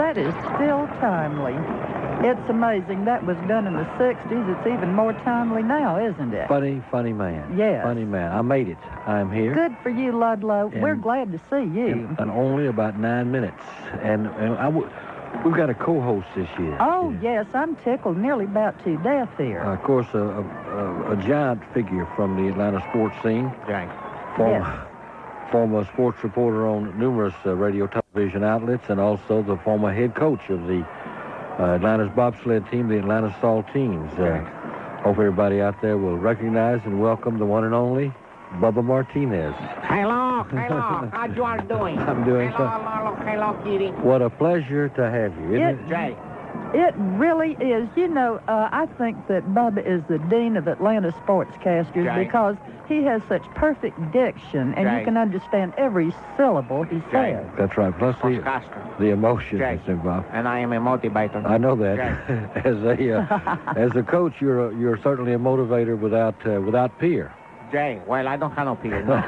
That is still timely. It's amazing. That was done in the 60s. It's even more timely now, isn't it? Funny man. Yes. Funny man. I made it. I'm here. Good for you, Ludlow. We're glad to see you. In only about 9 minutes. And we've got a co-host this year. Oh, yes. I'm tickled nearly about to death here. Of course, a giant figure from the Atlanta sports scene. Right. Former sports reporter on numerous radio television outlets, and also the former head coach of the Atlanta's bobsled team, the Atlanta Saltines. Hope everybody out there will recognize and welcome the one and only Bubba Martinez. Hello. How you are doing? I'm doing Hello, Kitty. What a pleasure to have you, isn't it? Jay. It really is. You know, I think that Bubba is the dean of Atlanta sportscasters because he has such perfect diction, and you can understand every syllable he says. That's right. Plus the emotion is involved. And I am a motivator. I know that. As a coach, you're certainly a motivator without peer. Jay, well, I don't have no peer. No.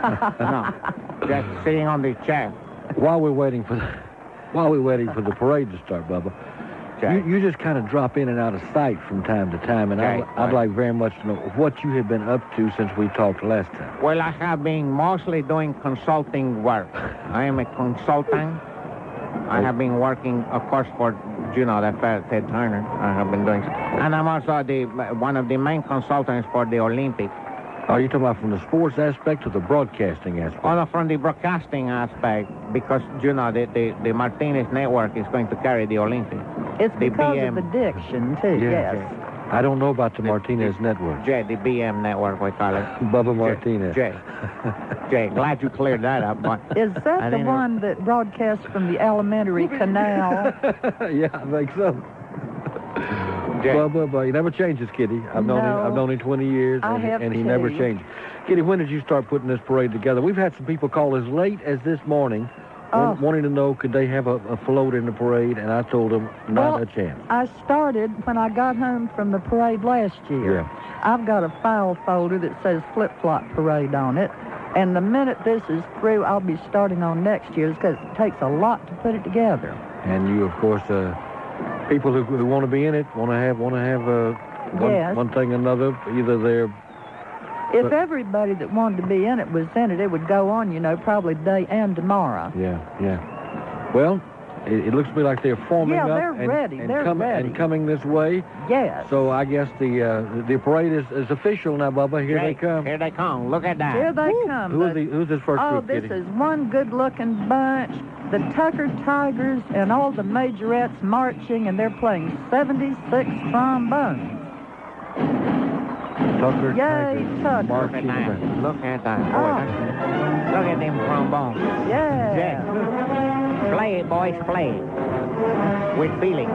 Just sitting on the chair. While we're waiting for the parade to start, Bubba. You just kind of drop in and out of sight from time to time, and I'd like very much to know what you have been up to since we talked last time. Well, I have been mostly doing consulting work. I am a consultant. I have been working, of course, for, that fellow, Ted Turner. I have been doing, and I'm also one of the main consultants for the Olympics. Are you talking about from the sports aspect or the broadcasting aspect? Oh, no, from the broadcasting aspect, because, the Martinez Network is going to carry the Olympics. It's because of the diction, too, yes. I don't know about the Martinez Network. Jay, the BM Network, we call it. Bubba Martinez. Jay, glad you cleared that up. But is that the one that broadcasts from the alimentary canal? Yeah, I think so. Bubba, he never changes, Kitty. I've known him 20 years, and he never changed. Kitty, when did you start putting this parade together? We've had some people call as late as this morning, wanting to know could they have a float in the parade, and I told them not a chance. I started when I got home from the parade last year. Yeah. I've got a file folder that says flip-flop parade on it, and the minute this is through, I'll be starting on next year's because it takes a lot to put it together. And you, of course, people who want to be in it want to have one thing or another. Either they're... If everybody that wanted to be in it was in it, it would go on, probably today and tomorrow. Yeah. Well, it looks to me like they're forming up. Yeah, they're ready. They're ready. And coming this way. Yes. So I guess the parade is official now, Bubba. Here they come. Here they come. Look at that. Here they come. Who's this first group, this Kitty? is one good-looking bunch. The Tucker Tigers and all the majorettes marching, and they're playing 76 trombones. Tucker Tigers. Tucker. Marching. Look at that. Look at them trombones. Yeah. Play it, boys, play it. With feeling.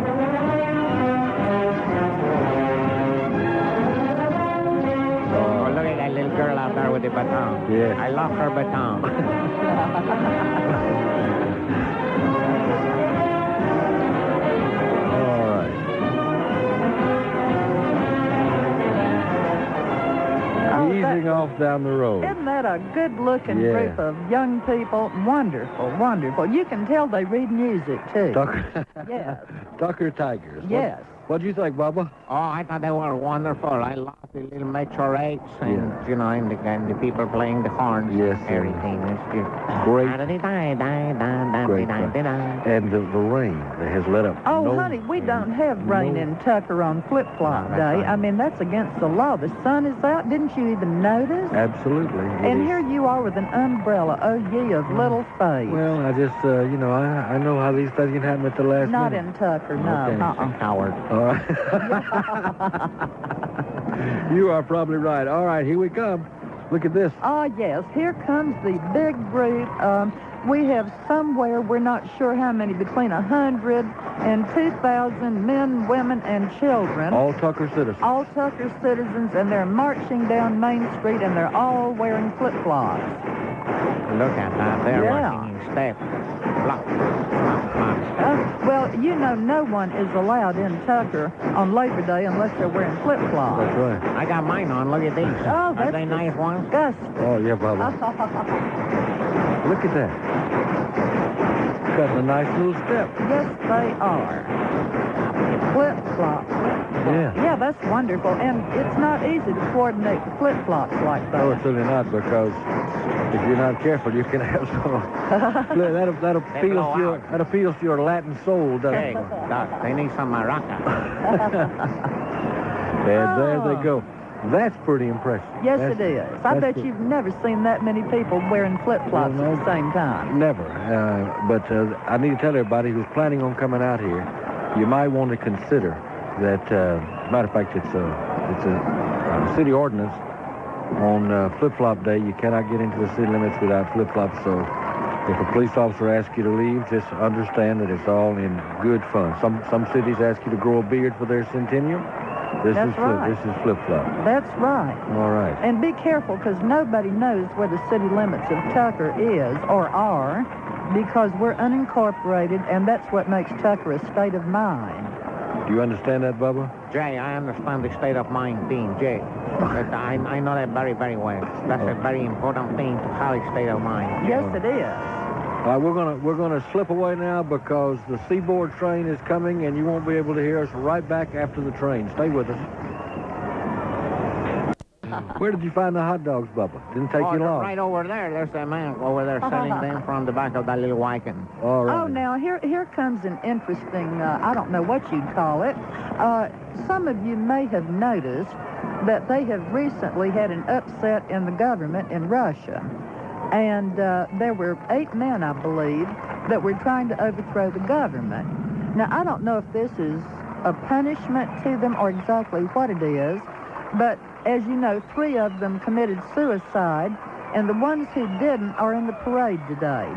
Oh, look at that little girl out there with the baton. Yeah. I love her baton. All right. Easing off down the road. Isn't that a good-looking group of young people? Wonderful, wonderful. You can tell they read music, too. Yes. Tucker Tigers. Yes. What'd you think, Bubba? Oh, I thought they were wonderful. I love the little majorettes and, and the people playing the horns. Yes. Everything. It's just great. Great. And the rain that has let up. Oh, honey, we don't have rain in Tucker on flip-flop day. Right. I mean, that's against the law. The sun is out. Didn't you even notice? Absolutely. And here you are with an umbrella. Oh, ye of little faith. Well, I just, I know how these things can happen at the last Not minute. in Tucker, no. Okay. Howard. All right. You are probably right. All right, here we come. Look at this. Oh, yes. Here comes the big group. We have somewhere, we're not sure how many, between 100 and 2,000 men, women, and children. All Tucker citizens. All Tucker citizens, and they're marching down Main Street, and they're all wearing flip-flops. Look at that. They're marching in step. Flop, flop, flop. Well, no one is allowed in Tucker on Labor Day unless they're wearing flip-flops. That's right. I got mine on. Look at these. Oh, that's Are they nice ones? disgusting. Oh, yeah, Bubba. Look at that. Cutting a nice little step. Yes, they are. Flip-flop. Yeah. Yeah, that's wonderful. And it's not easy to coordinate the flip-flops like that. No, it's really not, because if you're not careful, you can have some. that appeals to your Latin soul, doesn't Hey, it? Doc, they need some maraca. And there they go. That's pretty impressive. Yes, it is. I bet you've never seen that many people wearing flip-flops at the same time. Never. But I need to tell everybody who's planning on coming out here, you might want to consider that, matter of fact, it's a city ordinance on flip-flop day. You cannot get into the city limits without flip-flops. So if a police officer asks you to leave, just understand that it's all in good fun. Some cities ask you to grow a beard for their centennial. This is flip-flop. That's right. All right. And be careful, because nobody knows where the city limits of Tucker is or are, because we're unincorporated, and that's what makes Tucker a state of mind. Do you understand that, Bubba? Jay, I understand the state of mind thing, Jay. But I know that very, very well. That's a very important thing to have a state of mind. Yes, it is. All right, we're gonna slip away now because the Seaboard train is coming, and you won't be able to hear us right back after the train. Stay with us. Where did you find the hot dogs, Bubba? Didn't take you long. Right over there. There's a man over there selling them from the back of that little wagon. All right. Oh, now, here comes an interesting, I don't know what you'd call it. Some of you may have noticed that they have recently had an upset in the government in Russia. And there were 8 men, I believe, that were trying to overthrow the government. Now, I don't know if this is a punishment to them or exactly what it is, but as you know, 3 of them committed suicide, and the ones who didn't are in the parade today.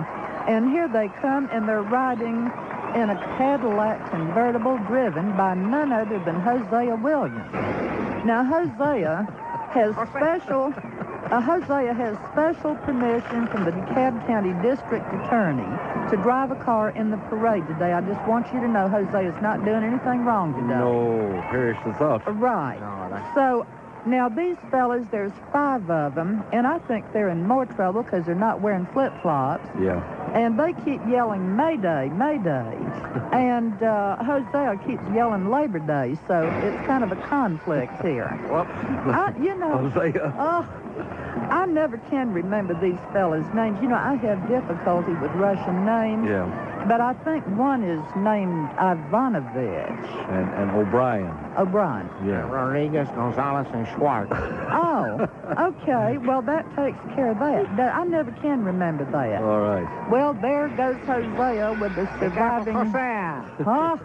And here they come, and they're riding in a Cadillac convertible driven by none other than Hosea Williams. Now, Hosea has special permission from the DeKalb County District Attorney to drive a car in the parade today. I just want you to know Hosea's not doing anything wrong today. No, perish the thought. Right. So, now these fellas, there's 5 of them, and I think they're in more trouble because they're not wearing flip-flops. Yeah. And they keep yelling, Mayday, Mayday. And Hosea keeps yelling Labor Day, so it's kind of a conflict here. Well, Hosea. Oh, I never can remember these fellas' names. You know, I have difficulty with Russian names. Yeah. But I think one is named Ivanovich. And O'Brien. O'Brien. Yeah. Rodriguez, Gonzalez, and Schwartz. Oh, okay. Well, that takes care of that. I never can remember that. All right. Well, there goes Hosea with the surviving... Huh?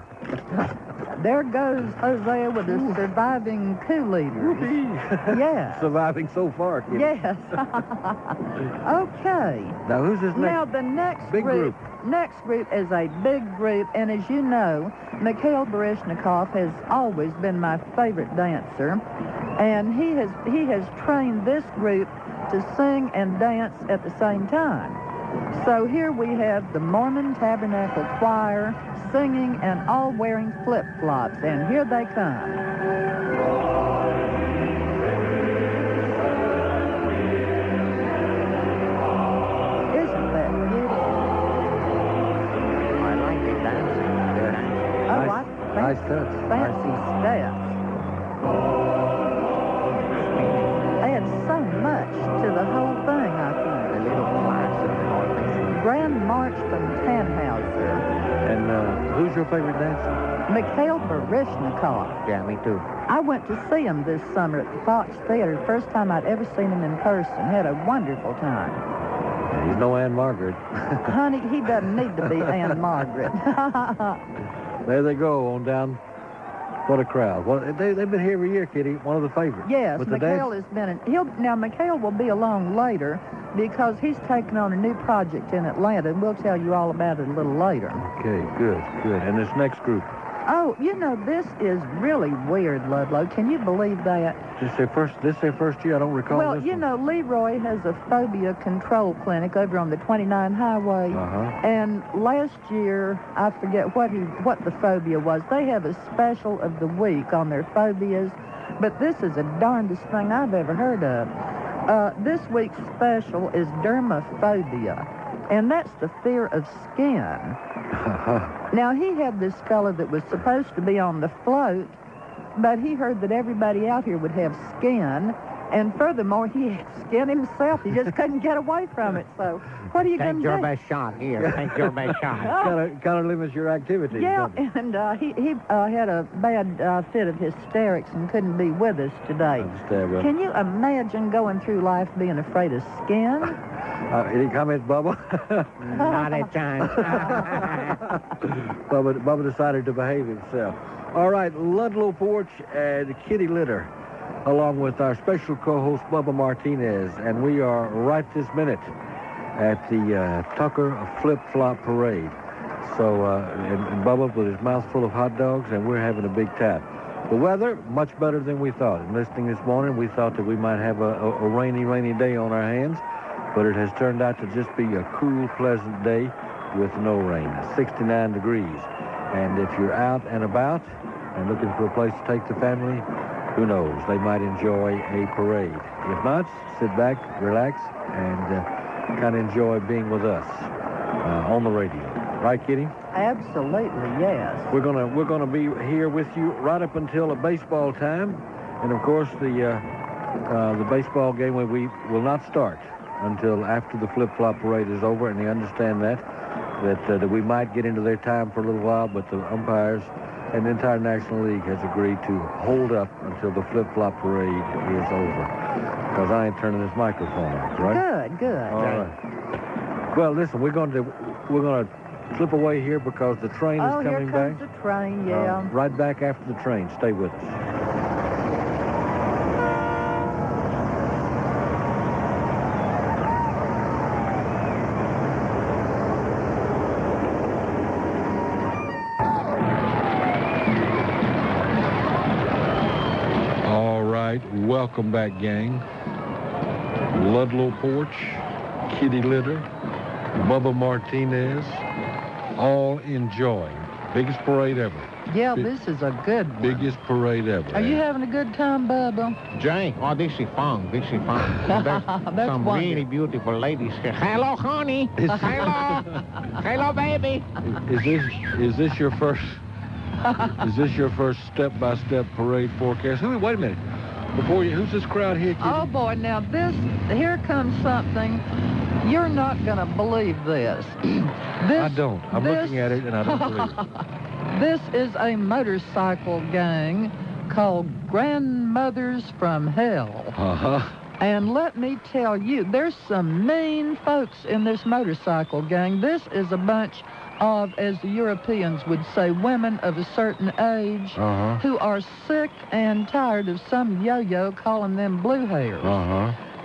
There goes Hosea with the surviving coup leader. Yeah. Surviving so far, kid. Yes. Okay. Now, who's this next? Now, the next big group. Next group is a big group, and as you know, Mikhail Barishnikov has always been my favorite dancer, and he has trained this group to sing and dance at the same time. So here we have the Mormon Tabernacle Choir singing and all wearing flip-flops, and here they come. Isn't that beautiful? I like it dancing. They're dancing. Oh, Nice touch. fancy steps. Adds so much to the whole thing, I think. A little class and all things. Grand March from Tannhauser. And who's your favorite dancer? Mikhail Barishnikov. Yeah, me too. I went to see him this summer at the Fox Theater. First time I'd ever seen him in person. Had a wonderful time. He's no Anne Margaret. Honey, he doesn't need to be Anne Margaret. There they go on down. What a crowd. Well, they've been here every year, Kitty. One of the favorites. Yes, With the Mikhail dance? has been... Now, Mikhail will be along later because he's taking on a new project in Atlanta, and we'll tell you all about it a little later. Okay, good. And this next group. Oh, you know, this is really weird, Ludlow. Can you believe that? This their first year? I don't recall Well, this you one. know, Leroy has a phobia control clinic over on the 29 highway. Uh-huh. And last year, I forget what the phobia was. They have a special of the week on their phobias, but this is the darndest thing I've ever heard of. This week's special is dermophobia. and that's the fear of skin. Now, he had this fellow that was supposed to be on the float, but he heard that everybody out here would have skin, and furthermore, he had skin himself. He just couldn't get away from it. So, what are you going to do? Take your best shot here. Take your best shot. Kind of limits your activities. Yeah, doesn't it? and he had a bad fit of hysterics and couldn't be with us today. Can you imagine going through life being afraid of skin? Any comments, Bubba? Not a chance. Bubba decided to behave himself. All right, Ludlow Porch and Kitty Litter, along with our special co-host, Bubba Martinez, and we are right this minute at the Tucker Flip-Flop Parade. So, and Bubba with his mouth full of hot dogs, and we're having a big tap. The weather, much better than we thought. In listening this morning, we thought that we might have a rainy day on our hands, but it has turned out to just be a cool, pleasant day with no rain. 69 degrees. And if you're out and about and looking for a place to take the family, who knows, they might enjoy a parade. If not, sit back, relax, and kind of enjoy being with us on the radio. Right, Kitty? Absolutely, yes. We're gonna be here with you right up until baseball time, and of course the baseball game we will not start until after the flip-flop parade is over, and they understand that we might get into their time for a little while, but the umpires and the entire National League has agreed to hold up until the flip-flop parade is over, because I ain't turning this microphone off, right? Good. All right. Well, listen, we're gonna slip away here because the train is coming back. Oh, here comes the train, yeah. Right back after the train. Stay with us. Welcome back, gang. Ludlow Porch, Kitty Litter, Bubba Martinez, all enjoying. Biggest parade ever. Yeah, this is a good one. Biggest parade ever. Are you having a good time, Bubba? Jay, this is fun. There's some wonderful. really beautiful ladies here. Hello, honey. Hello, baby. Is this your first? Is this your first step-by-step parade forecast? Wait a minute. Who's this crowd here, Kitty? Oh, boy, now here comes something. You're not going to believe this. I don't. I'm looking at it, and I don't believe it. This is a motorcycle gang called Grandmothers from Hell. Uh-huh. And let me tell you, there's some mean folks in this motorcycle gang. This is a bunch of, as the Europeans would say, women of a certain age who are sick and tired of some yo-yo calling them blue hairs.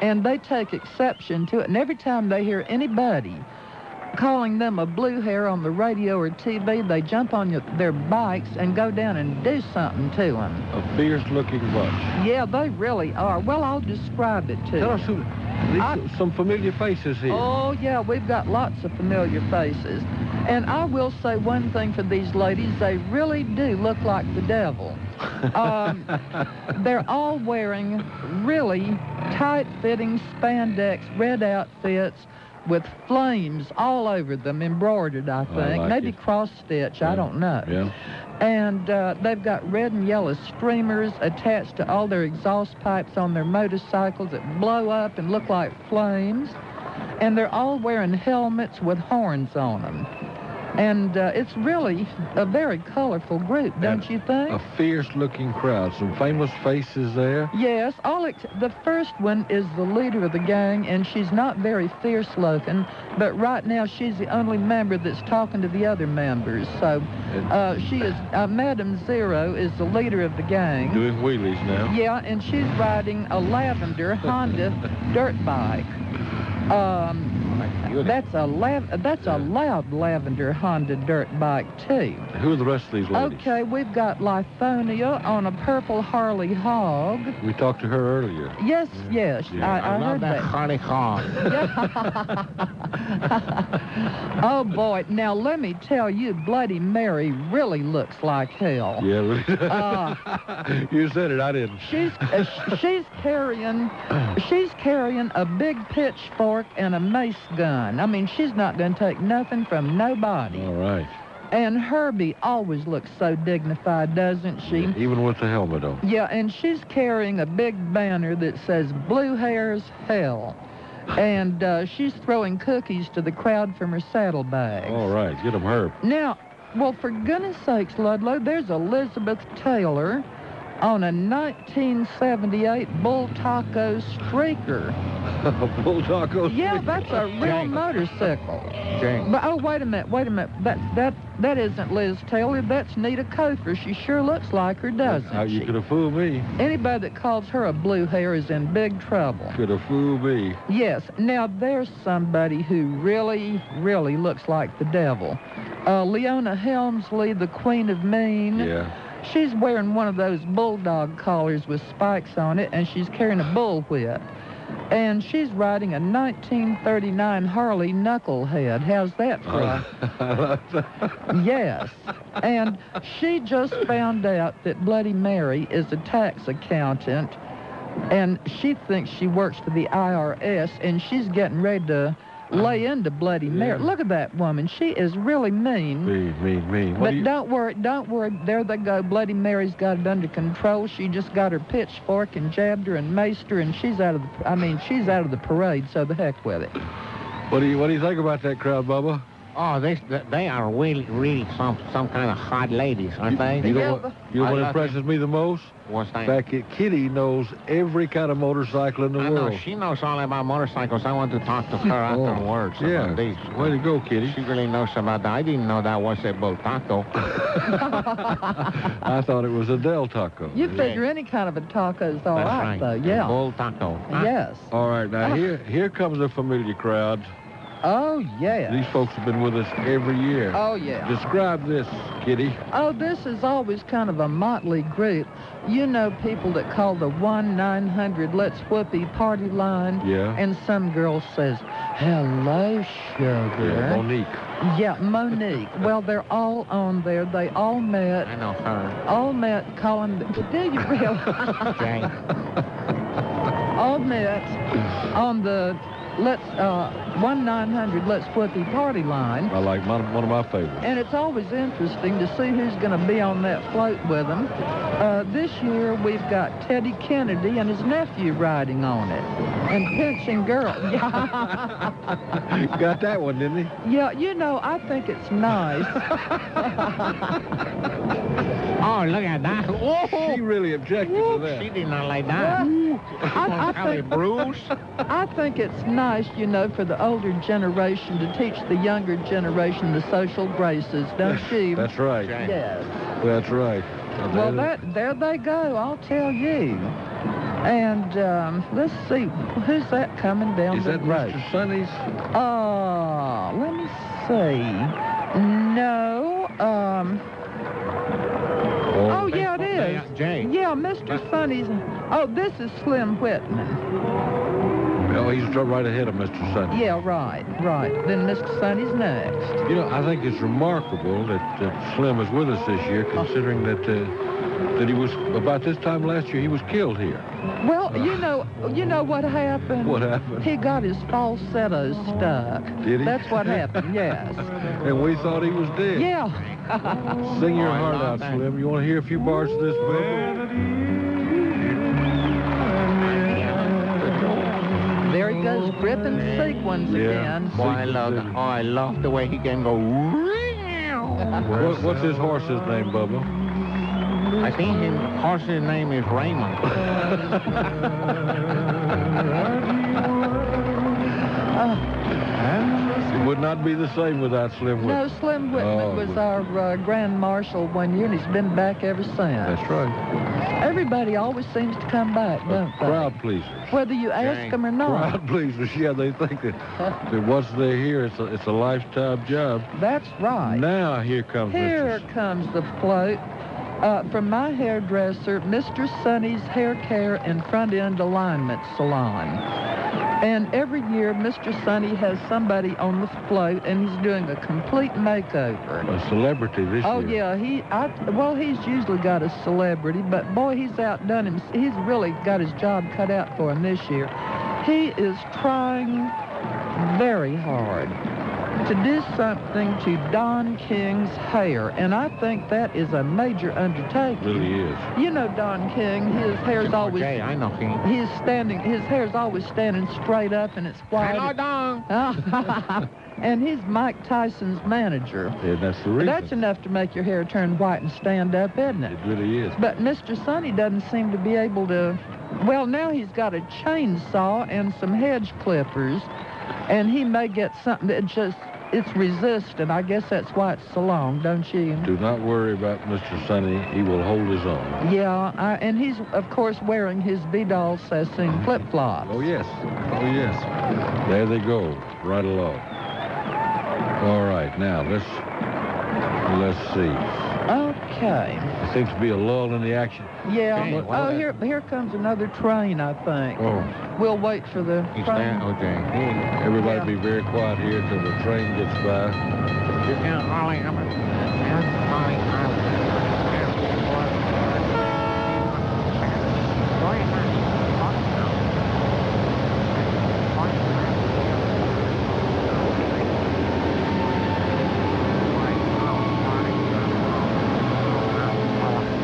And they take exception to it. And every time they hear anybody calling them a blue hair on the radio or TV, they jump on their bikes and go down and do something to them. A fierce-looking bunch. Yeah, they really are. Well, I'll describe it to you. Tell us some familiar faces here. Oh, yeah, we've got lots of familiar faces. And I will say one thing for these ladies, they really do look like the devil. They're all wearing really tight-fitting spandex red outfits with flames all over them, embroidered, I think. Like maybe it. cross-stitch, I don't know. Yeah. And they've got red and yellow streamers attached to all their exhaust pipes on their motorcycles that blow up and look like flames. And they're all wearing helmets with horns on them. And it's really a very colorful group, don't you think? A fierce-looking crowd. Some famous faces there. Yes. The first one is the leader of the gang, and she's not very fierce-looking, but right now she's the only member that's talking to the other members. So she is, Madam Zero is the leader of the gang. Doing wheelies now. Yeah, and she's riding a lavender Honda dirt bike. That's a loud lavender Honda dirt bike, too. Who are the rest of these ladies? Okay, we've got Lithonia on a purple Harley Hog. We talked to her earlier. Yes. Yeah. I love heard that Harley Hog. Oh, boy. Now, let me tell you, Bloody Mary really looks like hell. Yeah, really? You said it, I didn't. She's carrying a big pitchfork and a mace gun. fine. I mean, she's not going to take nothing from nobody. All right. And Herbie always looks so dignified, doesn't she? Yeah, even with the helmet on. Yeah, and she's carrying a big banner that says Blue Hair's Hell. And she's throwing cookies to the crowd from her saddlebags. All right, get them, Herb. Now, well, for goodness sakes, Ludlow, there's Elizabeth Taylor on a 1978 Bull Taco Streaker. Bull Taco Streaker? Yeah, that's a real motorcycle. Jane. But, oh, wait a minute. That isn't Liz Taylor. That's Nita Kofer. She sure looks like her, doesn't How you she? could have fooled me. Anybody that calls her a blue hair is in big trouble. Could have fooled me. Yes. Now, there's somebody who really, really looks like the devil. Leona Helmsley, the Queen of Mean. Yeah. She's wearing one of those bulldog collars with spikes on it, and she's carrying a bullwhip. And she's riding a 1939 Harley Knucklehead. How's that for Yes. And she just found out that Bloody Mary is a tax accountant, and she thinks she works for the IRS, and she's getting ready to lay into Bloody Mary. Look at that woman. She is really mean. Mean. But don't worry. There they go. Bloody Mary's got it under control. She just got her pitchfork and jabbed her and maced her, and she's out of the parade, so the heck with it. What do you think about that crowd, Bubba? Oh, they are really some kind of hot ladies, aren't they? You know what impresses me the most? What's that? The fact that Kitty knows every kind of motorcycle in the world. Know. She knows all about motorcycles. I want to talk to her afterwards. Yeah. About these. Way to go, Kitty. She really knows about that. I didn't know that was a Bull Taco. I thought it was a Del Taco. You figure any kind of a taco's all right, though. Yeah. A Bull Taco. Yes. All right, now here comes a familiar crowd. Oh, yeah. These folks have been with us every year. Oh, yeah. Describe this, Kitty. Oh, this is always kind of a motley group. You know people that call the 1-900 Let's Whoopee party line? Yeah. And some girl says, hello, sugar. Yeah, Monique. Yeah, Monique. Well, they're all on there. They all met. I know her. All met calling... Do you really? Jane. All met on the... 1-900 Let's Whoopee party line. I like one of my favorites. And it's always interesting to see who's going to be on that float with them. This year we've got Teddy Kennedy and his nephew riding on it. And Pinching Girl. Got that one, didn't he? Yeah, you know, I think it's nice. Oh, look at that. Oh, she really objected to that. She did not like that. I think it's nice, you know, for the older generation to teach the younger generation the social graces, don't you? That's right. Yes. That's right. Well, there they go, I'll tell you. And let's see, who's that coming down the road? Is that Mr. Sonny's? Let me see. No, oh, yeah, it is. Jane. Yeah, Mr. Sonny's. Oh, this is Slim Whitman. Oh, he's right ahead of Mr. Sonny. Yeah, right. Then Mr. Sonny's next. You know, I think it's remarkable that Slim is with us this year, considering that he was, about this time last year, he was killed here. Well, you know what happened? What happened? He got his falsetto stuck. Did he? That's what happened, yes. And we thought he was dead. Yeah. Sing your heart out, Slim. You want to hear a few bars of this, Bubba? There he goes, gripping sequins again. Boy, I love the way he can go. What's his horse's name, Bubba? I think his horse's name is Raymond. It would not be the same without Slim Whitman. No, Slim Whitman was our Grand Marshal one year, and he's been back ever since. That's right. Everybody always seems to come back, don't they? Crowd pleasers. Whether you ask them or not. Crowd pleasers, yeah, they think that once they're here, it's a lifetime job. That's right. Now here comes Here comes the float. From my hairdresser, Mr. Sonny's Hair Care and Front End Alignment Salon. And every year, Mr. Sonny has somebody on the float, and he's doing a complete makeover. A celebrity this year. Oh, yeah. He's usually got a celebrity, but, boy, he's outdone him. He's really got his job cut out for him this year. He is trying very hard to do something to Don King's hair, and I think that is a major undertaking. It really is. You know Don King, his hair's always... Jay, I know him. His hair's always standing straight up, and it's white. Hello, Don. And he's Mike Tyson's manager. Yeah, that's the reason. That's enough to make your hair turn white and stand up, isn't it? It really is. But Mr. Sonny doesn't seem to be able to... Well, now he's got a chainsaw and some hedge clippers, and he may get something that just... It's resistant. I guess that's why it's so long, don't you? Do not worry about Mr. Sonny. He will hold his own. Yeah, and he's, of course, wearing his Vidal Sassoon flip-flops. Oh, yes. Oh, yes. There they go, right along. All right, now, let's see. Okay. There seems to be a lull in the action. Yeah. Okay, Here comes another train, I think. Oh. We'll wait for the He's train. there, OJ. Everybody Yeah. be very quiet here until the train gets by. You can't hardly have it.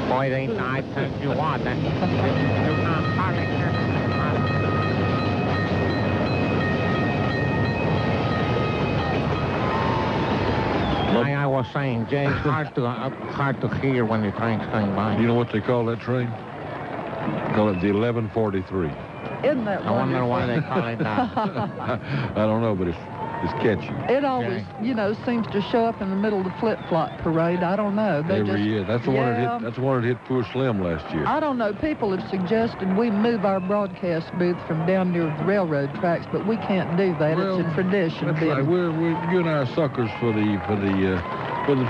Boy, they I tell you what, that you can't hardly hear I was saying, Jay, it's hard to hear when the train's going by. You know what they call that train? They call it the 1143. Isn't that I wonder why they wonderful? call it that. I don't know, but it's catchy. It always, seems to show up in the middle of the flip-flop parade. I don't know. They Every just, year. That's the one that yeah. hit. That's the one that hit poor Slim last year. I don't know. People have suggested we move our broadcast booth from down near the railroad tracks, but we can't do that. Well, it's a tradition. That's right. You and I are suckers for the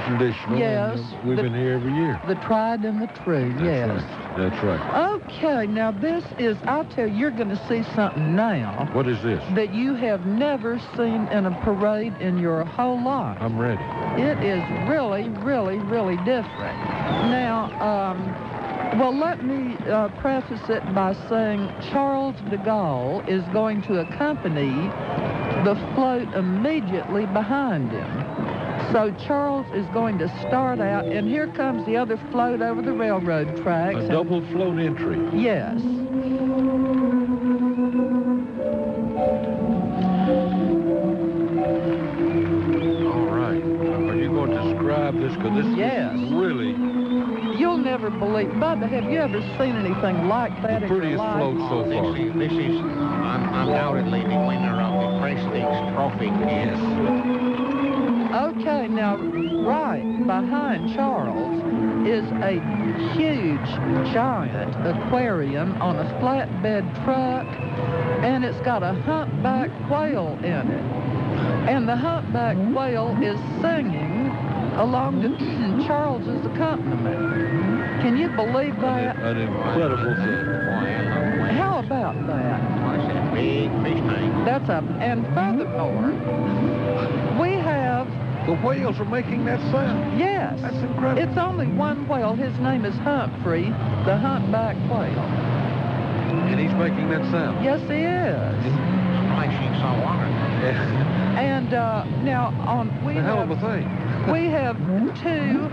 traditional. Yes. And, we've been here every year. The tried and the true, yes. Right. That's right. Okay, now this is, I'll tell you, you're going to see something now What is this? that you have never seen in a parade in your whole life. I'm ready. It is really, really, really different. Now, well, let me preface it by saying Charles de Gaulle is going to accompany the float immediately behind him. So Charles is going to start out, and here comes the other float over the railroad tracks. A double float entry. Yes. All right. Are you going to describe this? Because this Yes. is really You'll never believe. Bubba, have you ever seen anything like that the in your prettiest life? float so far. This is undoubtedly the winner of the Prestige Trophy. Yes. Okay, now, right behind Charles is a huge, giant aquarium on a flatbed truck, and it's got a humpback whale in it. And the humpback whale is singing along to Charles's accompaniment. Can you believe that? An incredible thing. How about that? What's that big fish tank? That's a, and furthermore, we have, The whales are making that sound. yes, That's incredible. it's only one whale. His name is Humphrey, the humpback whale. And he's making that sound. Yes, he is. Splashing salt water. And now we A hell have of a thing. we have two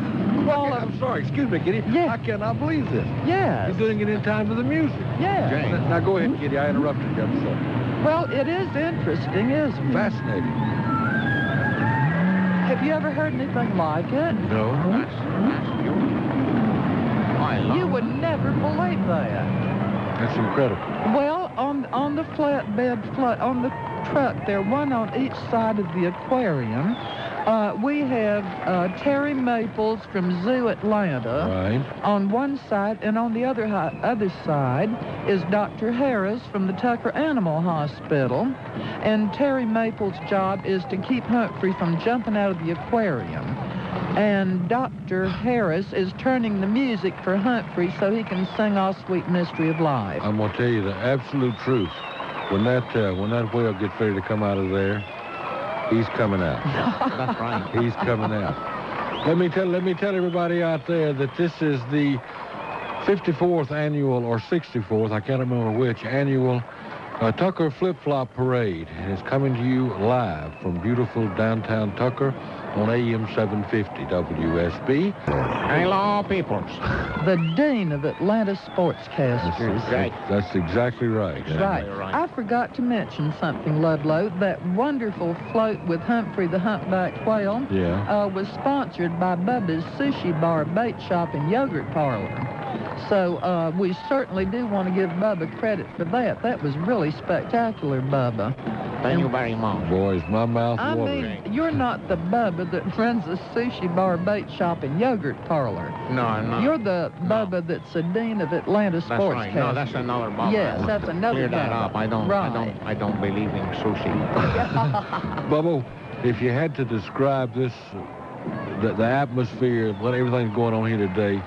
I'm sorry, excuse me, Kitty. Yeah. I cannot believe this. Yes. You're doing it in time to the music. Yes. Jay. Now go ahead, Kitty. I interrupted you. I'm sorry. Well, it is interesting, isn't it? Fascinating. Have you ever heard anything like it? No. That's beautiful. I love You would never believe that. That's incredible. Well, on the flatbed float, on the truck there, one on each side of the aquarium, we have Terry Maples from Zoo Atlanta Right. on one side, and on the other side is Dr. Harris from the Tucker Animal Hospital. And Terry Maples' job is to keep Humphrey from jumping out of the aquarium. And Dr. Harris is turning the music for Humphrey so he can sing All Sweet Mystery of Life. I'm going to tell you the absolute truth. When that whale gets ready to come out of there, he's coming out. That's right. He's coming out. Let me tell everybody out there that this is the 54th annual or 64th, I can't remember which, annual Tucker Flip-Flop Parade is coming to you live from beautiful downtown Tucker on AM 750 WSB. Hello, peoples. The dean of Atlanta sportscasters. That's exactly right. Right. I forgot to mention something, Ludlow. That wonderful float with Humphrey the Humpback Whale was sponsored by Bubba's Sushi Bar, Bait Shop, and Yogurt Parlor. So we certainly do want to give Bubba credit for that. That was really spectacular, Bubba. Thank you very much. Boys, my mouth I watering. mean, you're not the Bubba that runs a Sushi Bar, Bait Shop, and Yogurt Parlor. No, no. You're the Bubba that's the dean of Atlanta That's right. Sportscast. No, that's another Bubba. Yes, that's another Clear that Bubba. up. I don't believe in sushi. Bubba, if you had to describe this, the atmosphere, what everything's going on here today,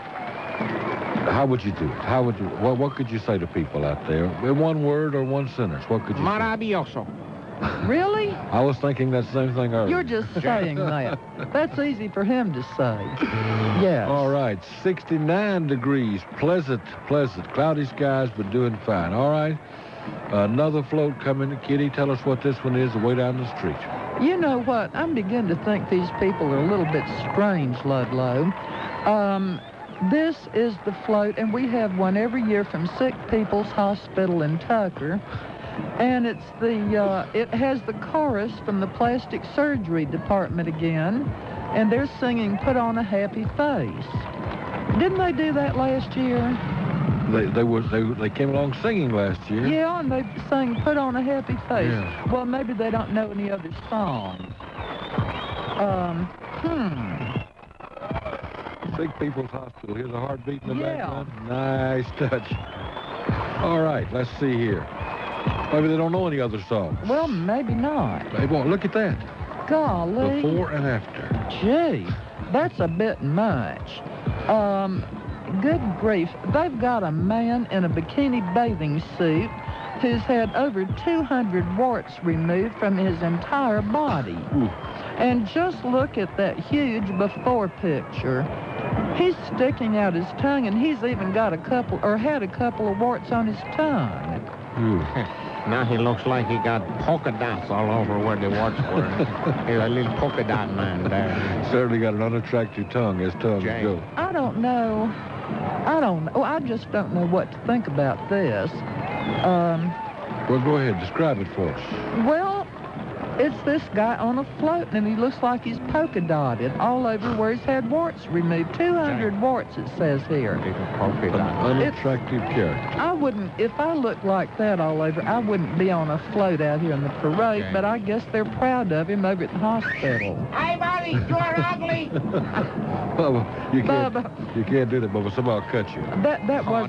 how would you do it? How would you? What could you say to people out there? In one word or one sentence, what could you Maravilloso. Really? say? I was thinking that same thing earlier. You're just saying that. That's easy for him to say. Yes. All right, 69 degrees, pleasant, cloudy skies, but doing fine. All right, another float coming. Kitty, tell us what this one is, way down the street. You know what? I'm beginning to think these people are a little bit strange, Ludlow. This is the float, and we have one every year from Sick People's Hospital in Tucker. And it's it has the chorus from the plastic surgery department again, and they're singing "Put on a Happy Face." Didn't they do that last year? They came along singing last year. Yeah, and they sang "Put on a Happy Face." Yeah. Well, maybe they don't know any other songs. Sick People's Hospital. Here's a heartbeat in the Yeah. background. Nice touch. All right, let's see here. Maybe they don't know any other songs. Well, maybe not. They won't. Look at that. Golly. Before and after. Gee, that's a bit much. Good grief. They've got a man in a bikini bathing suit who's had over 200 warts removed from his entire body. Ooh. And just look at that huge before picture. He's sticking out his tongue, and he's even got had a couple of warts on his tongue. Ooh. Now he looks like he got polka dots all over where the warts were. He's a little polka dot man there. Certainly got an unattractive tongue as tongues Jay. go. I don't know. I just don't know what to think about this. Well, go ahead. Describe it for us. Well, it's this guy on a float, and he looks like he's polka dotted all over where he's had warts removed. 200 warts, it says here. Little polka An dot. unattractive character. I wouldn't, if I looked like that all over, I wouldn't be on a float out here in the parade, Okay. but I guess they're proud of him over at the hospital. Hey, buddy, you're ugly. Bubba, you can't, Bubba. you can't do that, Bubba. Somebody will cut you.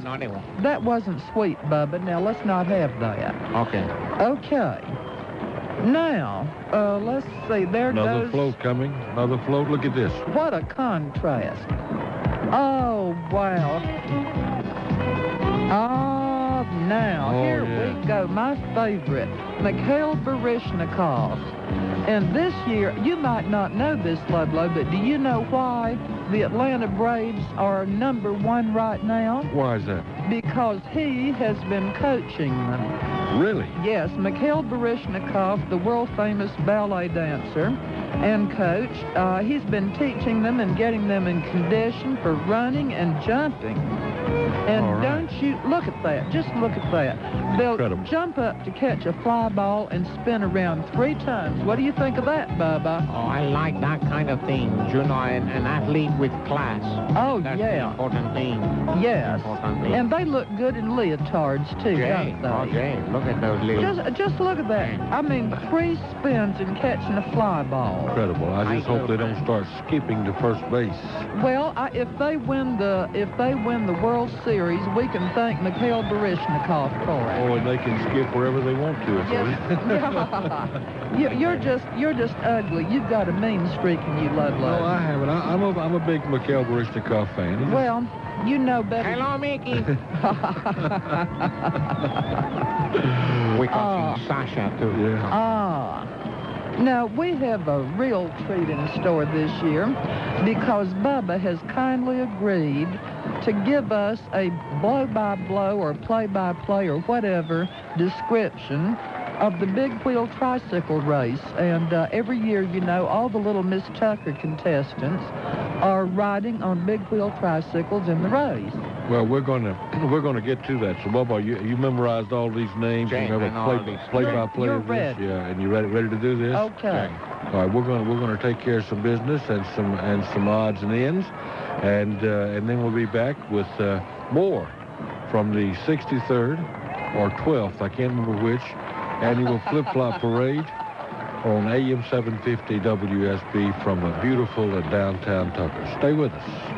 No, they won't. That wasn't sweet, Bubba. Now, let's not have that. Okay. Okay. Now, let's see. There Another goes... float coming. Another float. Look at this. What a contrast. Oh, wow. Oh, now, Oh, here yeah. we go. My favorite, Mikhail Barishnikov. And this year, you might not know this, Ludlow, but do you know why the Atlanta Braves are #1 right now? Why is that? Because he has been coaching them. Really? Yes, Mikhail Barishnikov, the world-famous ballet dancer and coach, he's been teaching them and getting them in condition for running and jumping. And All right. don't you look at that? Just look at that. They'll Incredible. jump up to catch a fly ball and spin around 3 times. What do you think of that, Bubba? Oh, I like that kind of thing. You know, an athlete with class. Oh, That's the yeah. important thing. Yes. Important thing. And they look good in leotards, too, Jay, don't they? oh, Jay, look at those little... Just look at that. I mean, 3 spins and catching a fly ball. Incredible. I just hope they don't start skipping to first base. Well, if they win the World Series, we can thank Mikhail Barishnikov for it. Oh, and they can skip wherever they want to. Yeah. You're just ugly. You've got a mean streak in you, Ludlow. No, I haven't. I'm a big Mikhail Barishnikov fan. Well, you know better. Hello, Mickey. We call him Sasha, too. Yeah. Now, we have a real treat in store this year because Bubba has kindly agreed to give us a blow-by-blow or play-by-play or whatever description of the big wheel tricycle race. And every year, you know, all the little Miss Tucker contestants are riding on big wheel tricycles in the race. Well, we're gonna get to that. So, Bubba, you memorized all these names. Jane, you have a play-by-play You're of this. ready. Yeah, and you ready to do this? Okay. All right, we're gonna take care of some business and some odds and ends, and then we'll be back with more from the 63rd or 12th, I can't remember which, annual flip-flop parade on AM 750 WSB from a beautiful downtown Tucker. Stay with us.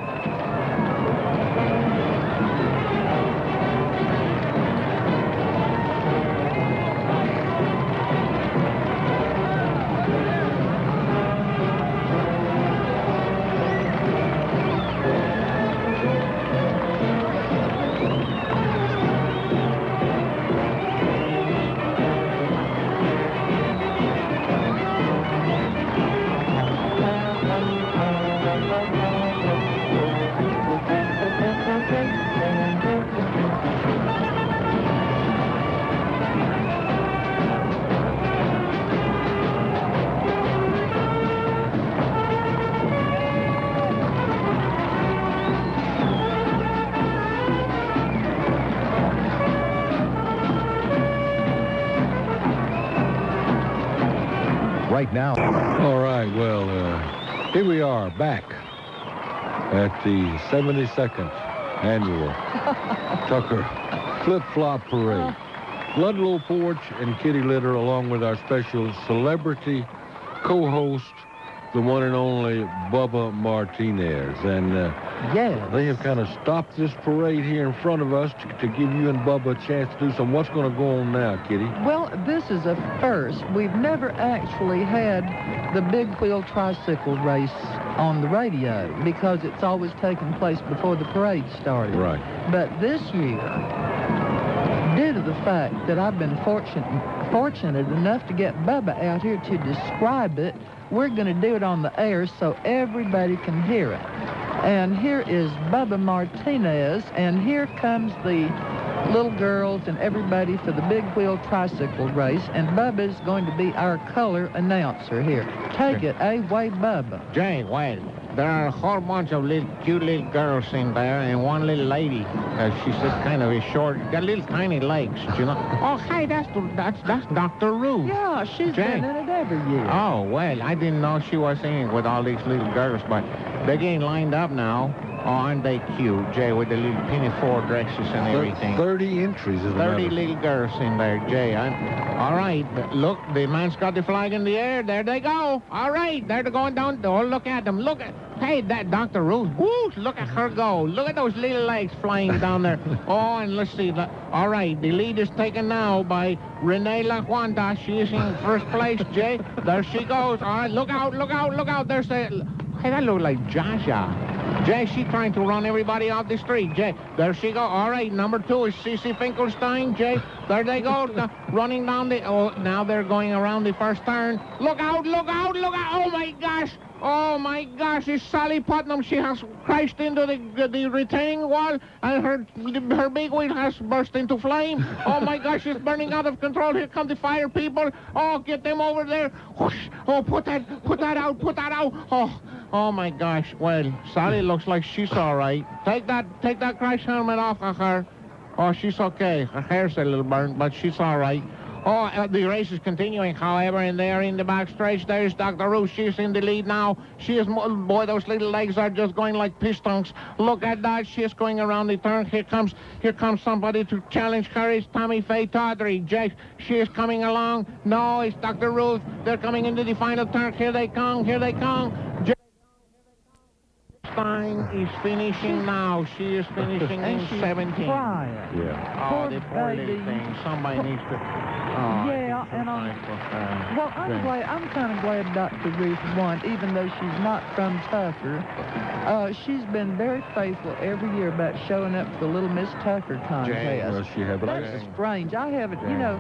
Right now. All right, well, here we are back at the 72nd annual Tucker Flip-Flop Parade. Ludlow Porch and Kitty Litter, along with our special celebrity co-host, the one and only Bubba Martinez. And Yes. they have kind of stopped this parade here in front of us to give you and Bubba a chance to do some. What's going to go on now, Kitty? Well, this is a first. We've never actually had the big wheel tricycle race on the radio because it's always taken place before the parade started. Right. But this year, due to the fact that I've been fortunate enough to get Bubba out here to describe it, we're going to do it on the air so everybody can hear it. And here is Bubba Martinez, and here comes the little girls and everybody for the big wheel tricycle race, and Bubba's going to be our color announcer here. Take it away, Bubba. Jay, well, there are a whole bunch of cute little girls in there, and one little lady. She's just kind of a short, got little tiny legs, you know. Oh, hey, that's Dr. Ruth. Yeah, she's Jay. been in it every year. Oh, well, I didn't know she was in with all these little girls, but they're getting lined up now. Oh, aren't they cute, Jay, with the little pinafore dresses and everything? 30 entries, isn't it? 30 little girls in there, Jay. All right, look, the man's got the flag in the air. There they go. All right, they're going down. Oh, look at them. Look at, hey, that Dr. Ruth. Woo, look at her go. Look at those little legs flying down there. Oh, and let's see. All right, the lead is taken now by Renee LaQuanta. She is in first place, Jay. There she goes. All right, look out, look out, look out. There's a, hey, that looks like Jaja. Jay, she's trying to run everybody off the street. Jay, there she go. All right, number 2 is Cece Finkelstein. Jay, there they go, running down the, oh, now they're going around the first turn. Look out, look out, look out. Oh, my gosh. Oh, my gosh, it's Sally Putnam. She has crashed into the retaining wall, and her big wheel has burst into flame. Oh, my gosh, it's burning out of control. Here come the fire people. Oh, get them over there. Whoosh. Oh, put that out, put that out. Oh, my gosh. Well, Sally looks like she's all right. Take that crash helmet off of her. Oh, she's okay. Her hair's a little burnt, but she's all right. Oh, the race is continuing, however, and there in the backstretch, there's Dr. Ruth. She's in the lead now. She is, boy, those little legs are just going like pistons. Look at that. She's going around the turn. Here comes somebody to challenge her. It's Tommy Faye Tawdry. Jake, she is coming along. No, it's Dr. Ruth. They're coming into the final turn. Here they come. Here they come. Stein is finishing now. She is finishing in 17. Crying. Yeah. Oh, the poor little thing. Somebody needs to... Oh, Yeah, and some on, type of, well, drink. I'm kind of glad Dr. Ruth won, even though she's not from Tucker. She's been very faithful every year about showing up for the Little Miss Tucker contest. Well, she had, but That's strange. I haven't, you know.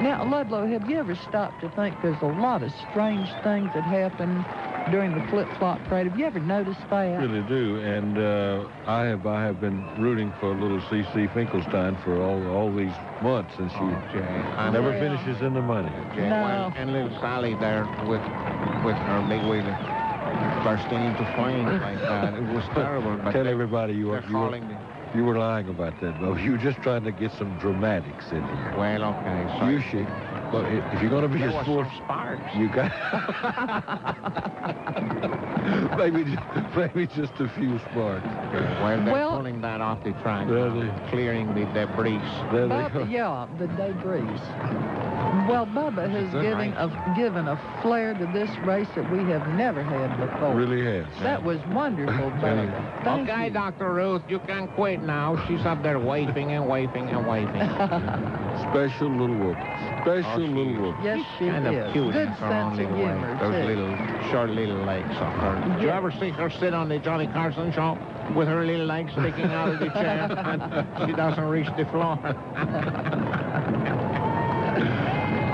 Now, Ludlow, have you ever stopped to think there's a lot of strange things that happen during the flip-flop parade? Have you ever noticed that? really do, and I have been rooting for little C.C. Finkelstein for all these months, and she never finishes in the money. No. Well, and little Sally there with her big wheel bursting into flames like that. It was terrible. But Tell everybody you were lying about that, Bo. You were just trying to get some dramatics in here. Well, okay. So You should. Well, if you're going to be a sport, sparks. you got maybe just a few sparks. Well, they're pulling that off the track, clearing the debris. Yeah, the debris. Well, Bubba has given a flair to this race that we have never had before. Really has. That was wonderful, Bubba. Thank Okay, you. Dr. Ruth, you can quit now. She's up there waving and waving and waving. Special little woman. Special little woman. Yes, she Kind of is. cute Good in her sense own of little way. humor, Those too. little short little legs of her. Did you ever see her sit on the Johnny Carson show with her little legs sticking out of the chair and she doesn't reach the floor?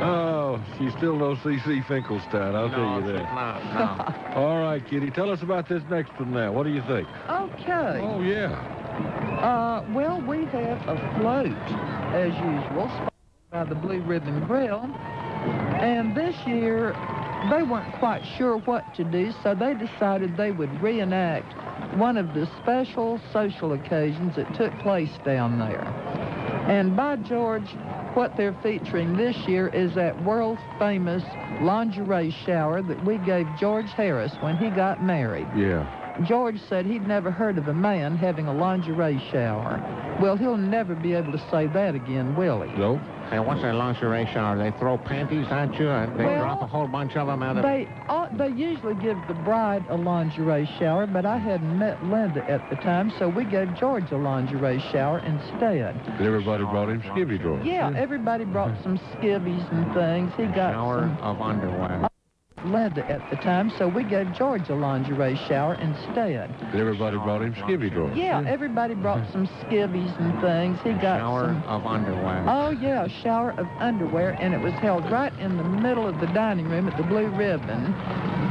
Oh, she's still no C.C. Finkelstein, I'll tell you that. No. All right, Kitty, tell us about this next one now. What do you think? Okay. Oh, yeah. Well, we have a float, as usual, sponsored by the Blue Ribbon Grill. And this year, they weren't quite sure what to do, so they decided they would reenact one of the special social occasions that took place down there. And by George, what they're featuring this year is that world-famous lingerie shower that we gave George Harris when he got married. Yeah. George said he'd never heard of a man having a lingerie shower. Well, he'll never be able to say that again, will he? No? And what's a lingerie shower? They throw panties at you and they drop a whole bunch of them out of They usually give the bride a lingerie shower, but I hadn't met Linda at the time, so we gave George a lingerie shower instead. And everybody brought him skivvy drawers. Yeah, everybody brought some skivvies and things. He got shower some of underwear. Linda at the time, so we gave George a lingerie shower instead. And everybody brought him skivvy drawers. Yeah, everybody brought some skivvies and things. He got Shower some... of underwear. Oh, yeah, a shower of underwear, and it was held right in the middle of the dining room at the Blue Ribbon.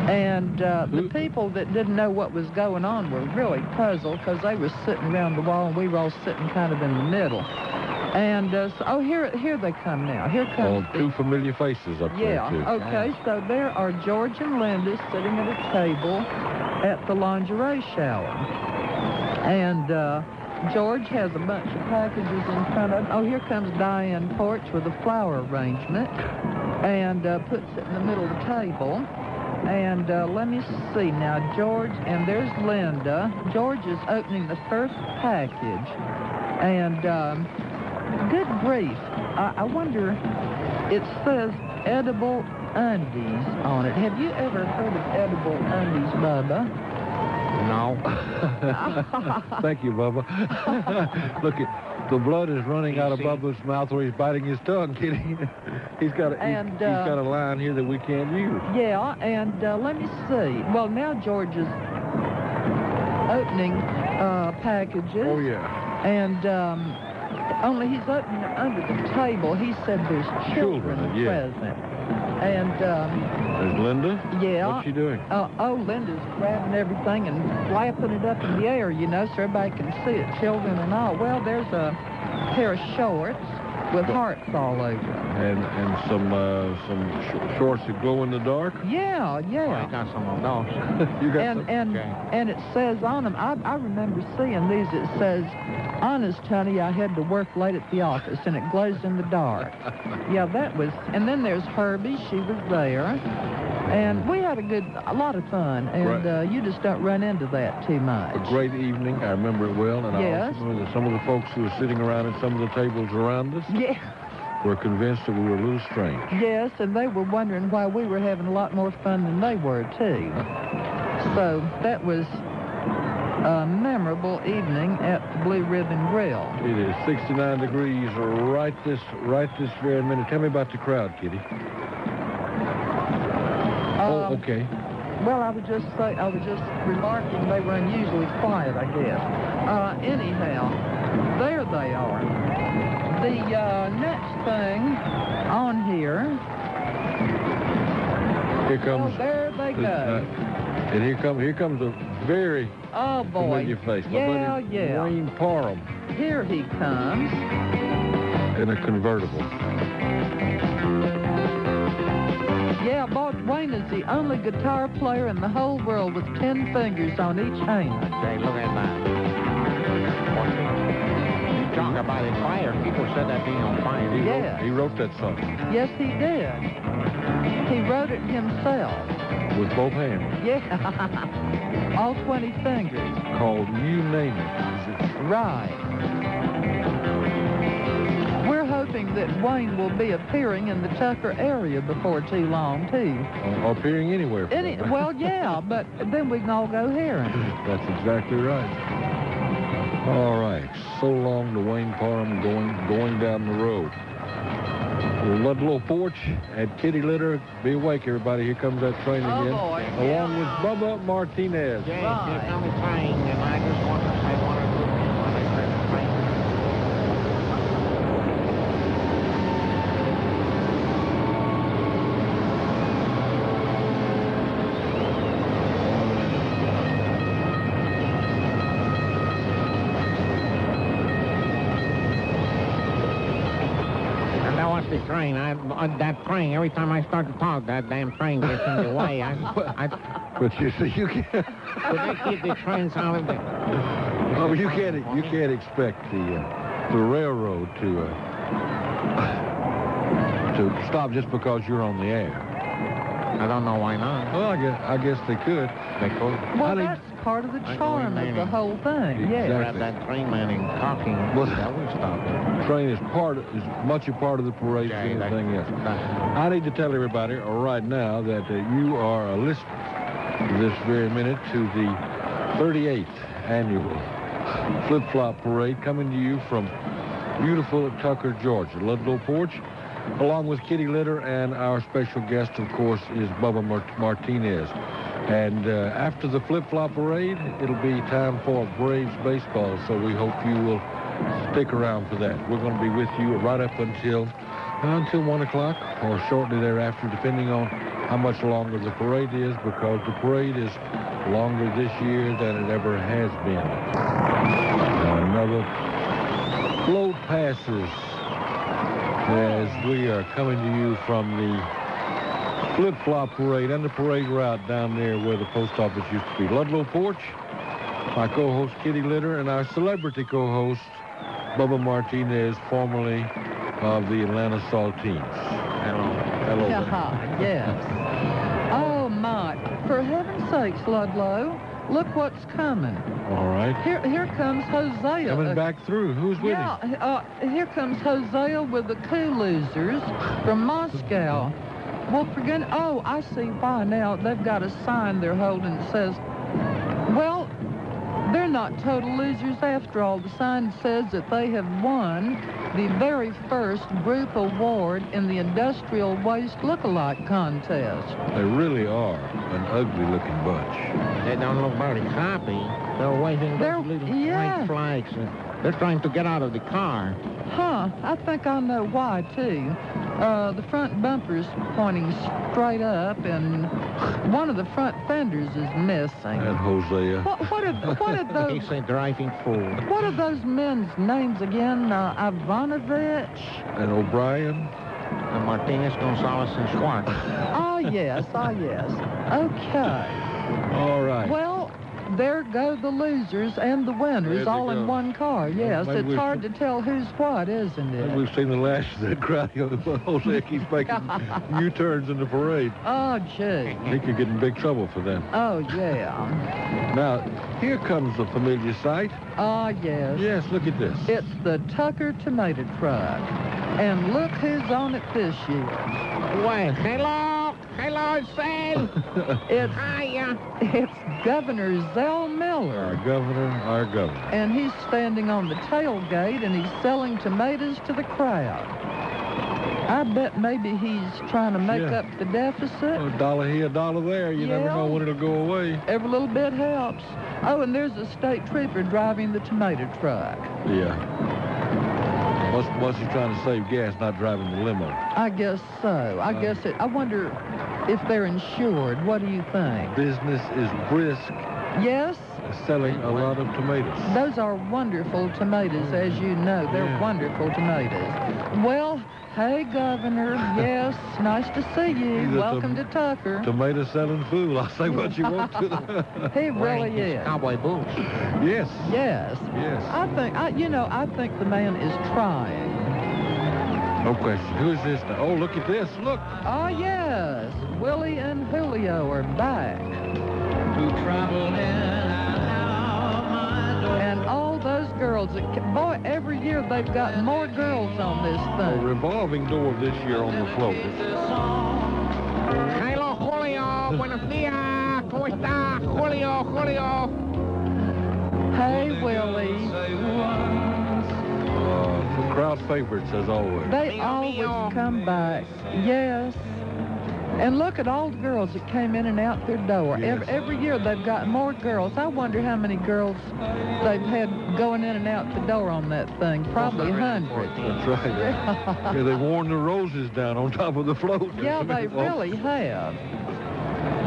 And the people that didn't know what was going on were really puzzled because they were sitting around the wall, and we were all sitting kind of in the middle. And, here they come now. Here comes two familiar faces up there, too. Yeah, okay, so there are George and Linda sitting at a table at the lingerie shower. And George has a bunch of packages in front of him. Oh, here comes Diane Porch with a flower arrangement and puts it in the middle of the table. And let me see now, George, and there's Linda. George is opening the first package. And... good grief. I wonder, it says edible undies on it. Have you ever heard of edible undies, Bubba? No. Thank you, Bubba. Look, the blood is running out of Bubba's mouth where he's biting his tongue, Kitty. He's got a line here that we can't use. Yeah, and let me see. Well, now George is opening packages. Oh, yeah. And... only he's opening them under the table. He said there's children present. And, there's Linda? Yeah. What's she doing? Linda's grabbing everything and flapping it up in the air, you know, so everybody can see it, children and all. Well, there's a pair of shorts with hearts all over them. And some shorts that glow in the dark? Yeah. I got some of those. You got some? And it says on them, I remember seeing these, it says, honest, honey, I had to work late at the office, and it glows in the dark. Yeah, that was, and then there's Herbie, she was there, and we had a lot of fun, and you just don't run into that too much. A great evening, I remember it well, and I also remember that some of the folks who were sitting around at some of the tables around us were convinced that we were a little strange. Yes, and they were wondering why we were having a lot more fun than they were, too. So that was a memorable evening at the Blue Ribbon Grill. It is 69 degrees right this very minute. Tell me about the crowd, Kitty. Okay. Well, I was just remarking they were unusually quiet, I guess. Anyhow, there they are. The next thing on here. Here comes. Oh, there they go. And here comes a very familiar face. My buddy Wayne Parham. Here he comes. In a convertible. Yeah, Bob Wayne is the only guitar player in the whole world with 10 fingers on each hand. Hey, look at that. You talk about it fire. People said that being on fire. He wrote that song. Yes, he did. He wrote it himself. With both hands. Yeah. All 20 fingers. Called You Name It. Right. We're hoping that Wayne will be appearing in the Tucker area before too long, too. Or appearing anywhere. Well, yeah, but then we can all go herring. That's exactly right. All right. So long to Wayne Parham going down the road. Ludlow Porch at Kitty Litter. Be awake, everybody. Here comes that train again. Boy. Along with Bubba Martinez. Yeah, here comes the train, and I just want to say one or two things when I say the train. The train, that train, every time I start to talk, that damn train gets in the way. But you see, you can't. But they keep the trains out of there. Oh, you can't expect the railroad to stop just because you're on the air. I don't know why not. Well, I guess they could. They could. Well, that's part of the charm of the whole thing. Exactly. Yeah. Grab that train man and talking. Well, that would stop it. The train is much a part of the parade as anything else. I need to tell everybody right now that you are listening this very minute to the 38th annual Flip-Flop Parade coming to you from beautiful Tucker, Georgia. Ludlow Porch, along with Kitty Litter, and our special guest, of course, is Bubba Martinez. And after the Flip-Flop Parade, it'll be time for Braves baseball, so we hope you will stick around for that. We're going to be with you right up until 1 o'clock or shortly thereafter, depending on how much longer the parade is, because the parade is longer this year than it ever has been. Another float passes as we are coming to you from the Flip-Flop Parade and the parade route down there where the post office used to be. Ludlow Porch, my co-host Kitty Litter, and our celebrity co-host Bubba Martinez, formerly of the Atlanta Saltines. Hello. Yes. Oh, my. For heaven's sakes, Ludlow, look what's coming. All right. Here comes Hosea. Coming back through. Who's with him? Here comes Hosea with the Coup Losers from Moscow. Well, I see why now. They've got a sign they're holding that says, well, they're not total losers after all. The sign says that they have won the very first group award in the Industrial Waste Lookalike Contest. They really are an ugly-looking bunch. They don't look very happy. They're waving those little white flags. They're trying to get out of the car. Huh. I think I know why, too. The front bumper's pointing straight up, and one of the front fenders is missing. And Hosea. What are those? He's a driving fool. What are those men's names again? Ivanovich? And O'Brien? And Martinez, Gonzalez, and Schwartz. Oh, yes. Okay. All right. Well, there go the losers and the winners all in one car. Yes, it's hard to tell who's what, isn't it? We've seen the last of that crowd. Hosea keeps making U-turns in the parade. Oh, gee. He could get in big trouble for that. Oh, yeah. Now, here comes a familiar sight. Ah, yes. Yes, look at this. It's the Tucker tomato truck. And look who's on it this year. Well, hello. hello, Sal. It's Governor Zell Miller. Our governor. And he's standing on the tailgate, and he's selling tomatoes to the crowd. I bet maybe he's trying to make up the deficit. A dollar here, a dollar there. You never know when it'll go away. Every little bit helps. Oh, and there's a state trooper driving the tomato truck. Yeah. What's he trying to save gas, not driving the limo? I guess so. I wonder if they're insured. What do you think? Business is brisk. Yes? Selling a lot of tomatoes. Those are wonderful tomatoes, as you know. They're wonderful tomatoes. Well, hey, Governor. Yes, nice to see you. Welcome to Tucker. Tomato selling fool. I'll say what you want to. He really is. Cowboy boots. Yes. Yes. I think the man is trying. No question. Who is this now? Oh, look at this. Look. Oh, yes. Willie and Julio are back. And all those girls, boy, every year they've got more girls on this A thing. revolving door this year on the float. Hello, Julio. Buenos días. ¿Cómo está? Julio. Hey, Willie. Crowd favorites, as always. They always come back. Yes. And look at all the girls that came in and out their door. Yes. Every year they've got more girls. I wonder how many girls they've had going in and out the door on that thing. Probably hundreds. That's right. Yeah, they've worn the roses down on top of the float. Yeah, they really have.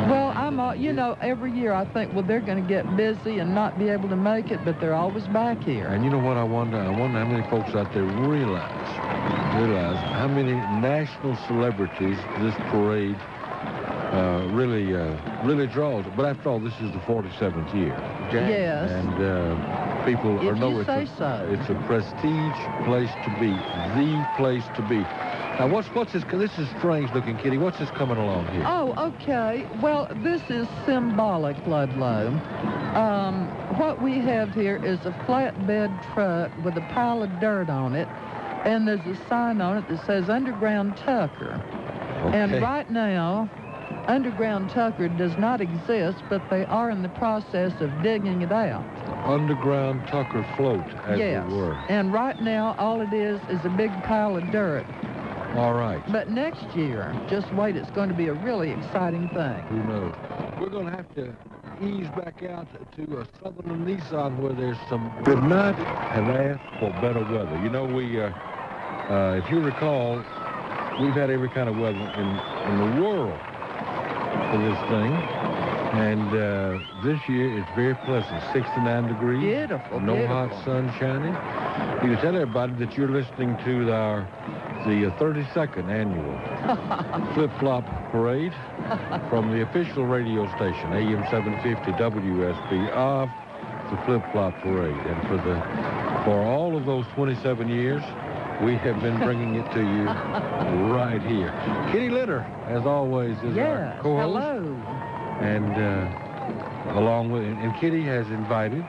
Well, every year I think, well, they're going to get busy and not be able to make it, but they're always back here. And you know what I wonder? I wonder how many folks out there realize how many national celebrities this parade really draws. But after all, this is the 47th year. Yes. And people If know you it's say so. It's a prestige place to be, the place to be. Now, what's this? This is strange-looking, Kitty. What's this coming along here? Oh, okay. Well, this is symbolic, Ludlow. What we have here is a flatbed truck with a pile of dirt on it, and there's a sign on it that says Underground Tucker. Okay. And right now, Underground Tucker does not exist, but they are in the process of digging it out. Underground Tucker float, as Yes. it were. And right now, all it is a big pile of dirt. All right. But next year, just wait, it's going to be a really exciting thing. Who knows? We're going to have to ease back out to a Southern Nissan where there's some... Could not have asked for better weather. You know, if you recall, we've had every kind of weather in the world for this thing. And this year, it's very pleasant. 69 degrees. Beautiful, No beautiful. hot sun shining. You can tell everybody that you're listening to the 32nd annual Flip-Flop Parade from the official radio station, AM 750 WSB, of the Flip-Flop Parade. And for all of those 27 years, we have been bringing it to you right here. Kitty Litter, as always, is our co-host. Hello. And along with, and Kitty has invited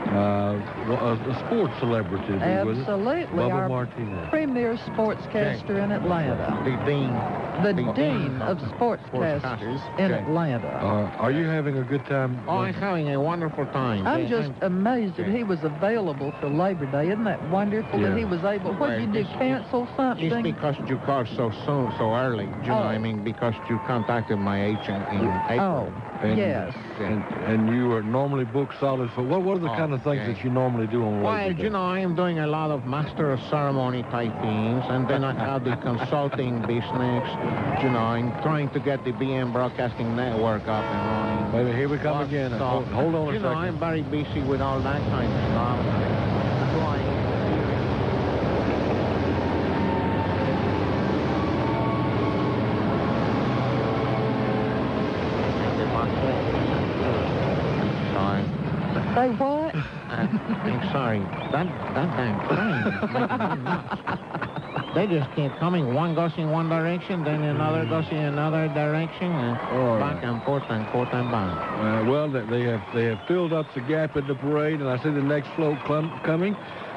a sports celebrity to be with us. Absolutely. Bubba Our Martinez. premier sportscaster in Atlanta. The dean. The dean of sportscasters in Atlanta. Are you having a good time? Oh, I'm having a wonderful time. I'm just amazed that he was available for Labor Day. Isn't that wonderful that he was able? What did you do? Cancel something? It's because you called so soon, so early. Do you know what I mean? Because you contacted my agent in April. And, yes. And you are normally booked solid for what are the kind of things that you normally do on Labor Day? You know, I am doing a lot of master of ceremony type things, and then I have the consulting business. You know, I'm trying to get the BM Broadcasting Network up and running. Wait, here we come again. Hold on a second. You know, I'm very busy with all that kind of stuff. So Say what? I'm sorry. That damn train is making me nuts. They just keep coming. One goes in one direction, then another goes in another direction, and back and forth and forth and back. Well, they have filled up the gap in the parade, and I see the next float coming,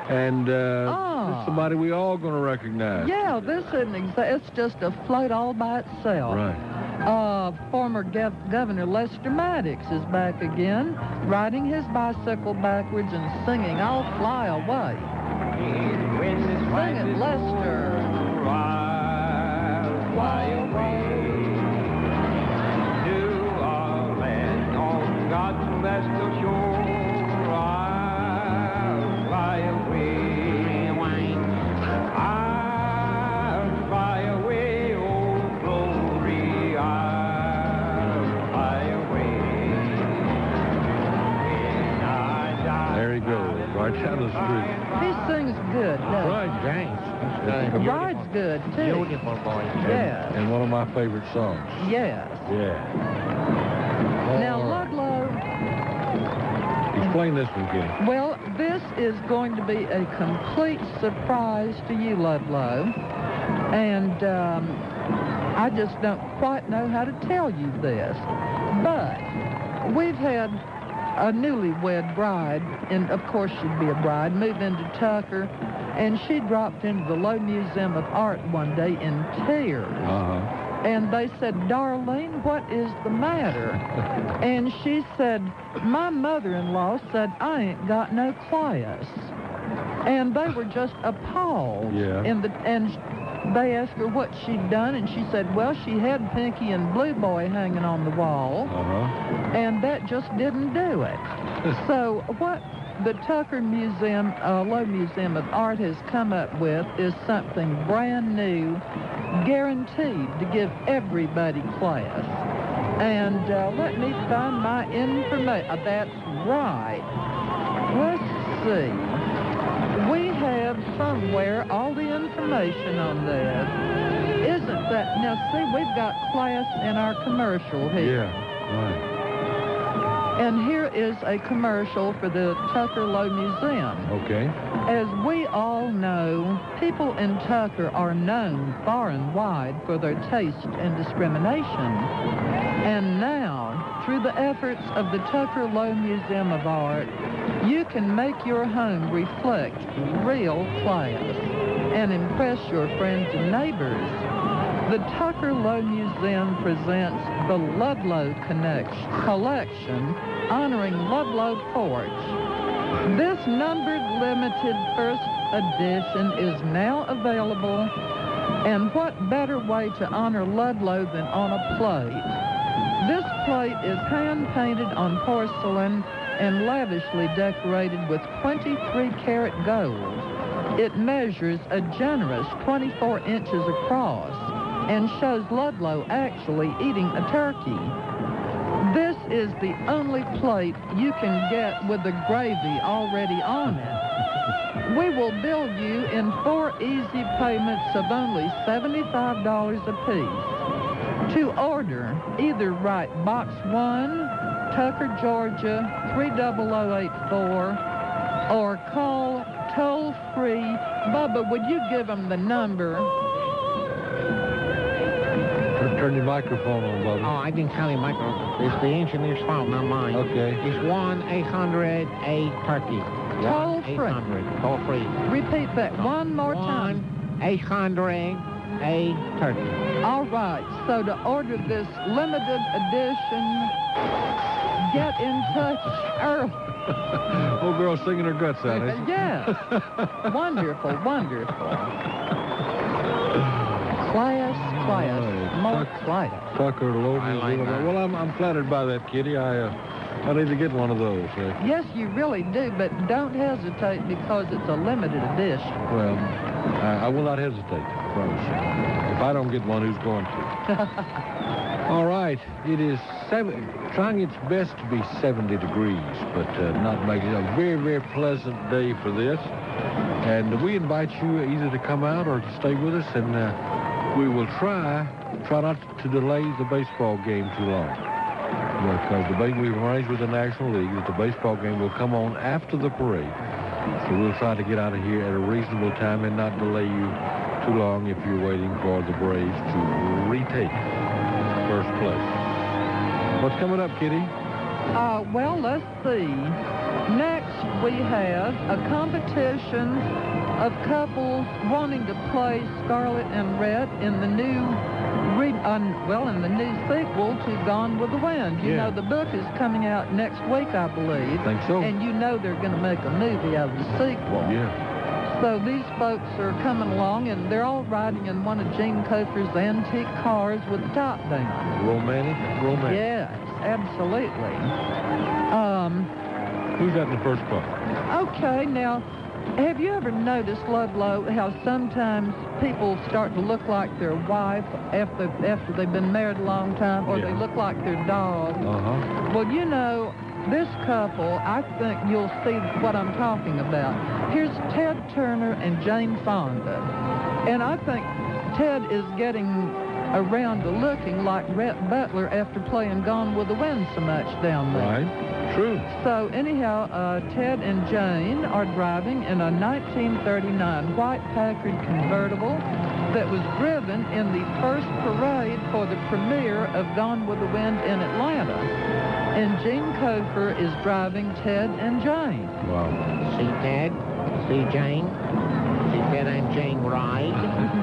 and it's somebody we all going to recognize. Yeah, this isn't it's just a float all by itself. Right. Former Governor Lester Maddox is back again, riding his bicycle backwards and singing "I'll Fly Away." Sing it, Lester. I'll fly away to a land on God's celestial shore. I'll fly away. I'll fly away, oh glory. I'll fly away. When I die, There he goes, right down the street. He sings good, doesn't Right, James. he? The ride's good, too. Beautiful boy. Yes, And one of my favorite songs. yes. Yeah. Now, All right. Ludlow, Explain this one, Kitty. well, this is going to be a complete surprise to you, Ludlow. And I just don't quite know how to tell you this. But we've had a newlywed bride, and of course she'd be a bride, move into Tucker, and she dropped into the Low Museum of Art one day in tears. Uh-huh. And they said, "Darlene, what is the matter?" And she said, "My mother-in-law said I ain't got no class." And they were just appalled. Yeah. And they asked her what she'd done, and she said, well, she had Pinky and Blue Boy hanging on the wall, Uh-huh. and that just didn't do it. So what the Tucker Museum, Low Museum of Art has come up with is something brand new, guaranteed to give everybody class. And let me find my information. That's right. Let's see. We have somewhere all the information on this. Isn't that... Now, see, we've got class in our commercial here. Yeah, right. And here is a commercial for the Tucker Low Museum. Okay. As we all know, people in Tucker are known far and wide for their taste and discrimination. And now, through the efforts of the Tucker Low Museum of Art, you can make your home reflect real class and impress your friends and neighbors. The Tucker Low Museum presents the Ludlow Collection honoring Ludlow Porch. This numbered limited first edition is now available, and what better way to honor Ludlow than on a plate? This plate is hand-painted on porcelain and lavishly decorated with 23-karat gold. It measures a generous 24 inches across and shows Ludlow actually eating a turkey. This is the only plate you can get with the gravy already on it. We will bill you in 4 easy payments of only $75 apiece. To order, either write Box 1, Tucker, Georgia, 30084, or call toll-free. Bubba, would you give them the number? Turn your microphone on, Bubba. Oh, I didn't tell you, Michael. It's the engineer's fault, not mine. Okay. It's 1-800-A-TURKEY. Toll-free. 1-800, toll-free. Repeat that one more time. 1-800-A-TURKEY. All right, so to order this limited edition, get in touch early. Old girl singing her guts out, isn't she? Yes. Wonderful, wonderful. Class, more class. Tucker Low I like Museum. that. Well, I'm flattered by that, Kitty. I need to get one of those. Yes, you really do, but don't hesitate because it's a limited edition. Well, I will not hesitate, I promise you. If I don't get one, who's going to? All right, it is trying its best to be 70 degrees, but not making it a very, very pleasant day for this. And we invite you either to come out or to stay with us, and we will try not to delay the baseball game too long. Because we've arranged with the National League that the baseball game will come on after the parade. So we'll try to get out of here at a reasonable time and not delay you too long if you're waiting for the Braves to retake first place. What's coming up, Kitty? Well, let's see. Next, we have a competition of couples wanting to play Scarlet and Red in the new in the new sequel to Gone with the Wind. You Yeah. know, the book is coming out next week, I believe. Think so? And you know they're going to make a movie of the sequel. Yeah. So these folks are coming along, and they're all riding in one of Gene Cofer's antique cars with the top down. Romantic? Yes, absolutely. Who's that in the first car? Okay, now, have you ever noticed, Ludlow, how sometimes people start to look like their wife after they've been married a long time, or Yeah. they look like their dog? Uh-huh. Well, you know, this couple, I think you'll see what I'm talking about. Here's Ted Turner and Jane Fonda. And I think Ted is getting around to looking like Rhett Butler after playing Gone with the Wind so much down there. Right. True. So anyhow, Ted and Jane are driving in a 1939 white Packard convertible that was driven in the first parade for the premiere of Gone with the Wind in Atlanta. And Gene Cofer is driving Ted and Jane. Wow. See Ted? See Jane? See Ted and Jane ride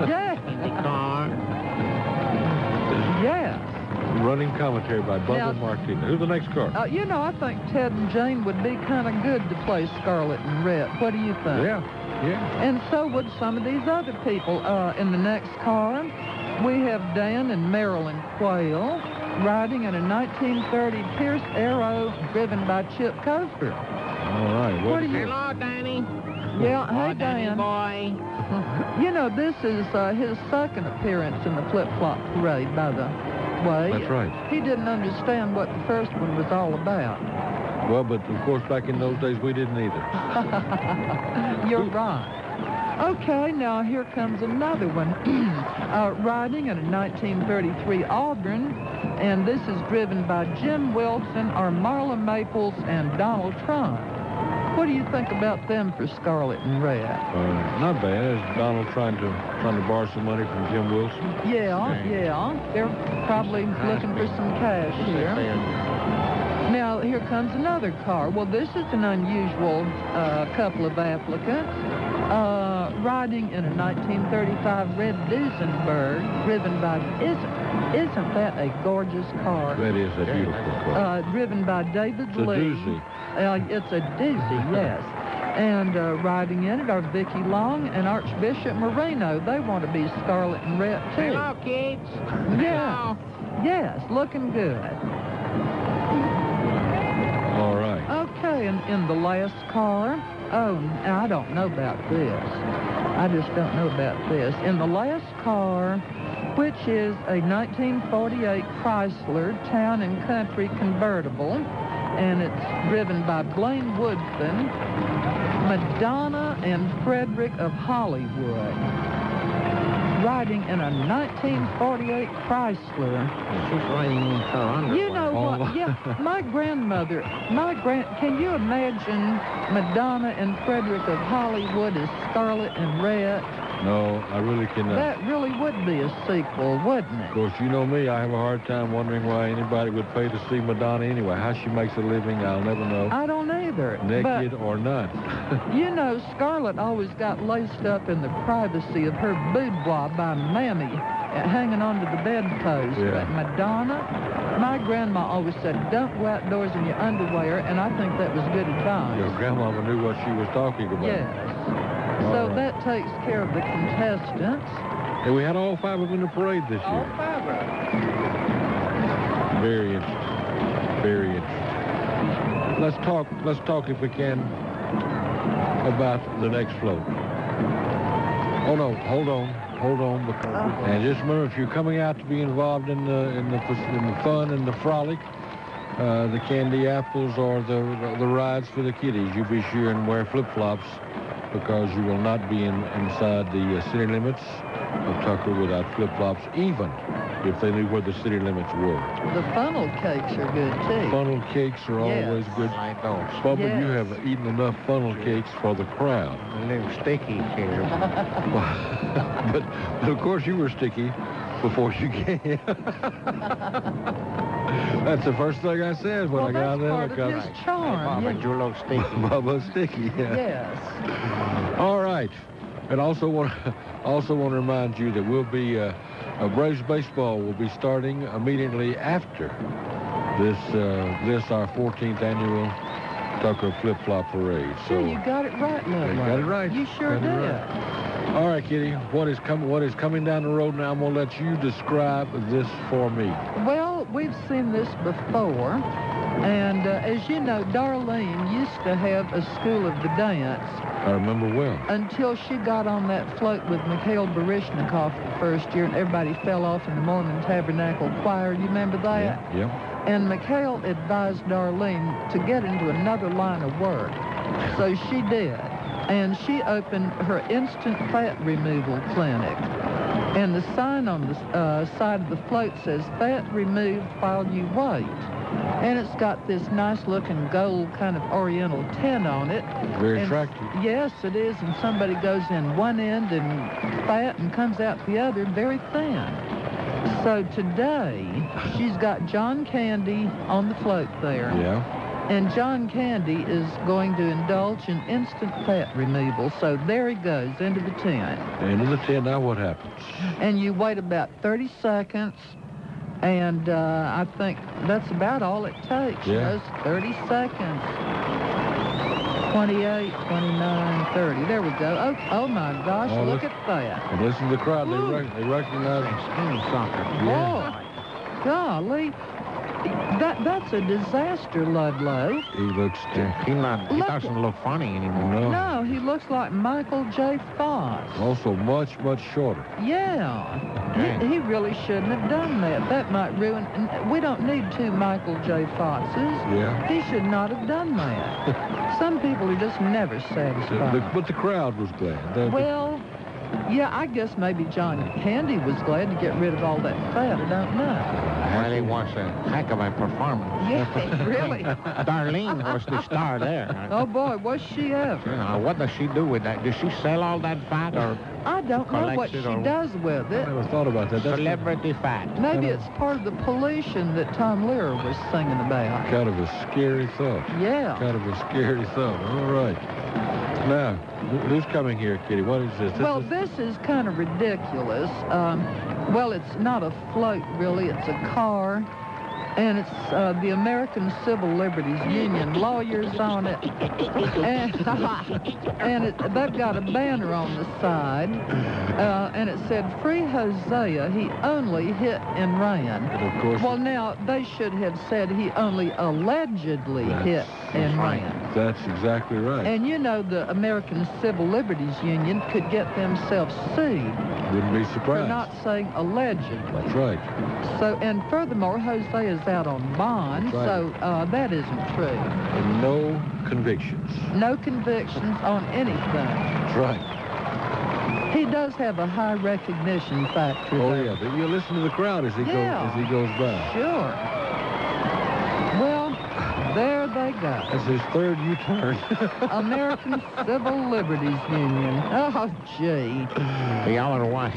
Yes, in the car? yes. Running commentary by Bubba Now- Martinez. Who's the next car? You know, I think Ted and Jane would be kind of good to play Scarlet and Rhett. What do you think? Yeah. And so would some of these other people. In the next car, we have Dan and Marilyn Quayle riding in a 1930 Pierce Arrow driven by Chip Cofer. All right. What do you... Hello, Danny. Yeah, hey, Danny Dan. boy. You know, this is his second appearance in the flip-flop parade, by the way. That's right. He didn't understand what the first one was all about. Well, but of course, back in those days, we didn't either. You're right. Okay, now here comes another one. Riding in a 1933 Auburn, and this is driven by Jim Wilson, or Marla Maples, and Donald Trump. What do you think about them for Scarlet and Red? Not bad. Is Donald trying to borrow some money from Jim Wilson? Yeah. They're probably looking for some cash here. Now, here comes another car. Well, this is an unusual couple of applicants. Riding in a 1935 Red Duesenberg, driven by... Isn't that a gorgeous car? That is a beautiful car. Driven by David It's Lee. a doozy. It's a doozy, yes. And riding in it are Vicki Long and Archbishop Moreno. They want to be Scarlet and Red, too. Hello, kids. Yeah. Yes, looking good. All right. Okay, and in the last car, I don't know about this. I just don't know about this. In the last car, which is a 1948 Chrysler Town and Country convertible, and it's driven by Blaine Woodfin, Madonna and Frederick of Hollywood, riding in a 1948 Chrysler. She's riding in her underwear. You know what? Yeah, my grandmother, can you imagine Madonna and Frederick of Hollywood as Scarlet and Red? No, I really cannot. That really would be a sequel, wouldn't Of it? course, you know me. I have a hard time wondering why anybody would pay to see Madonna anyway. How she makes a living, I'll never know. I don't either. Naked or not. But, you know, Scarlet always got laced up in the privacy of her boudoir by Mammy, hanging onto the bedpost. Yeah. But Madonna, my grandma always said, don't go outdoors in your underwear, and I think that was good advice. Your grandmama knew what she was talking about. Yes. All So right. that takes care of the contestants. And we had all 5 of them in the parade this All year. 5 of them. Very interesting. Very interesting. Let's talk if we can about the next float. Oh no, hold on, because and just remember, if you're coming out to be involved in the fun and the frolic, the candy apples or the rides for the kiddies, you be sure and wear flip-flops, because you will not be inside the city limits of Tucker without flip-flops, even if they knew where the city limits were. The funnel cakes are good, too. Funnel cakes are Yes. always good. Like those. Bubba, Yes. you have eaten enough funnel cakes for the crowd. A little sticky here. but of course you were sticky before you came. That's the first thing I said when Well, I got out that's of the part of helicopter. his charm. Bubba, you look sticky. Bubba sticky, yeah. Yes. All right. And also want to remind you that we'll be Braves baseball will be starting immediately after this our 14th annual Tucker Flip-Flop Parade. So Gee, you got it right, Ludlow. you got it right. You sure Got it did. right. All right, Kitty, what is coming down the road now? I'm going to let you describe this for me. Well, we've seen this before, and as you know, Darlene used to have a school of the dance I remember well. until she got on that float with Mikhail Barishnikov the first year, and everybody fell off in the Mormon Tabernacle Choir. You remember that? Yeah. And Mikhail advised Darlene to get into another line of work. So she did. And she opened her instant fat removal clinic. And the sign on the side of the float says, "Fat removed while you wait." And it's got this nice-looking gold kind of oriental tint on it. Very And attractive. yes, it is. And somebody goes in one end and fat and comes out the other very thin. So today, she's got John Candy on the float there. Yeah. And John Candy is going to indulge in instant fat removal. So there he goes into the tent. Into the tent. Now what happens? And you wait about 30 seconds. And I think that's about all it takes. Yeah. Just 30 seconds. 28, 29, 30. There we go. Oh my gosh, Oh, look look. at that. And listen to the crowd. Woo. They recognize it. Skinny soccer. Yeah. Boy, golly. That's a disaster, Ludlow. He looks... He Look. doesn't look funny anymore. No. No, he looks like Michael J. Fox. Also much, much shorter. Yeah. Okay. He really shouldn't have done that. That might ruin... and we don't need two Michael J. Foxes. Yeah. He should not have done that. Some people are just never satisfied. But the crowd was glad. Well, yeah, I guess maybe John Candy was glad to get rid of all that fat. I don't know. Well, it was a heck of a performance. Yeah, really. Darlene was the star there. Oh, boy, was she You ever. know, what does she do with that? Does she sell all that fat or I don't know what Collects it she or- does with I it. never thought about that. That's celebrity fat? Maybe it's part of the pollution that Tom Lehrer was singing about. kind of a scary thought. Yeah. Kind of a scary thought. All right. Now, who's coming here, Kitty? What is this? Well, this is kind of ridiculous. Well, it's not a float, really. It's a car. And it's the American Civil Liberties Union lawyers on it. And they've got a banner on the side. And it said, "Free Hosea, he only hit and ran." And of course, Well, now, they should have said he only allegedly hit and right. ran. that's exactly right. And you know the American Civil Liberties Union could get themselves sued Wouldn't be for surprised. not saying allegedly. That's right. So, and furthermore, Hosea is out on bond, That's right. so that isn't true. And no convictions. No convictions on anything. That's right. He does have a high recognition factor. Oh, though. yeah. But you listen to the crowd as he Yeah. goes by. Sure. Well, there they go. That's his third U-turn. American Civil Liberties Union. Oh, gee. The other way.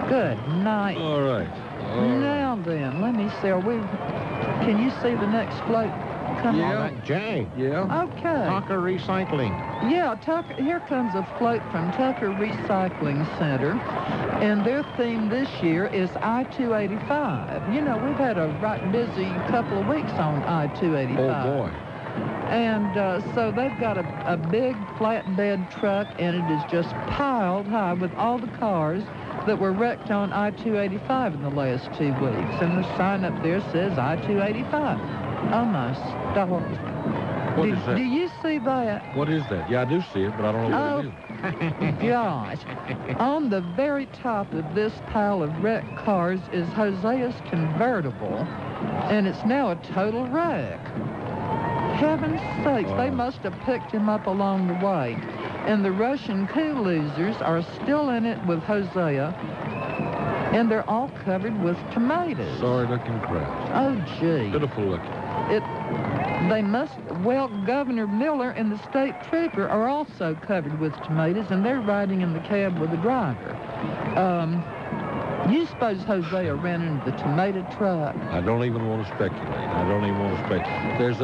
Good night. All right. All right. Now then, let me see. Can you see the next float come Yeah. on? That Jay. Yeah. Okay. Tucker Recycling. Yeah, Tucker. Here comes a float from Tucker Recycling Center, and their theme this year is I-285. You know, we've had a right busy couple of weeks on I-285. Oh, boy. And so they've got a big flatbed truck, and it is just piled high with all the cars that were wrecked on I-285 in the last 2 weeks. And the sign up there says I-285. Oh, my stars. What is that? Do you see that? What is that? Yeah, I do see it, but I don't know what it is. Gosh. On the very top of this pile of wrecked cars is Hosea's Convertible, and it's now a total wreck. Heaven's sakes, they must have picked him up along the way. And the Russian coup losers are still in it with Hosea, and they're all covered with tomatoes. Sorry-looking crowd. Oh, gee. Pitiful looking. They must, well, Governor Miller and the state trooper are also covered with tomatoes, and they're riding in the cab with the driver. You suppose Hosea ran into the tomato truck? I don't even want to speculate. I don't even want to speculate. There's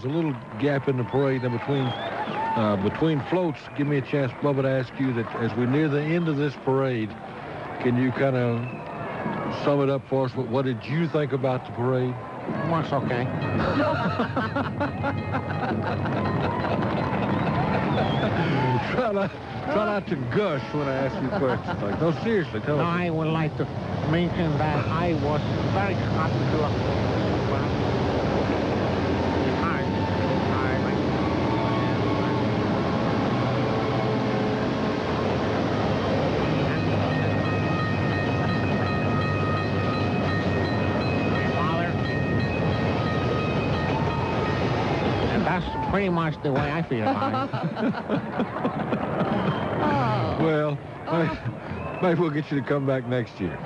a little gap in the parade in between floats. Give me a chance, Bubba, to ask you that as we near the end of this parade, Can you kind of sum it up for us? What did you think about the parade? Well, it's okay. Try not to gush when I ask you questions. Like, no, seriously, tell No, us. I would like to mention that I was very happy to pretty much the way I feel about it. Well, maybe we'll get you to come back next year.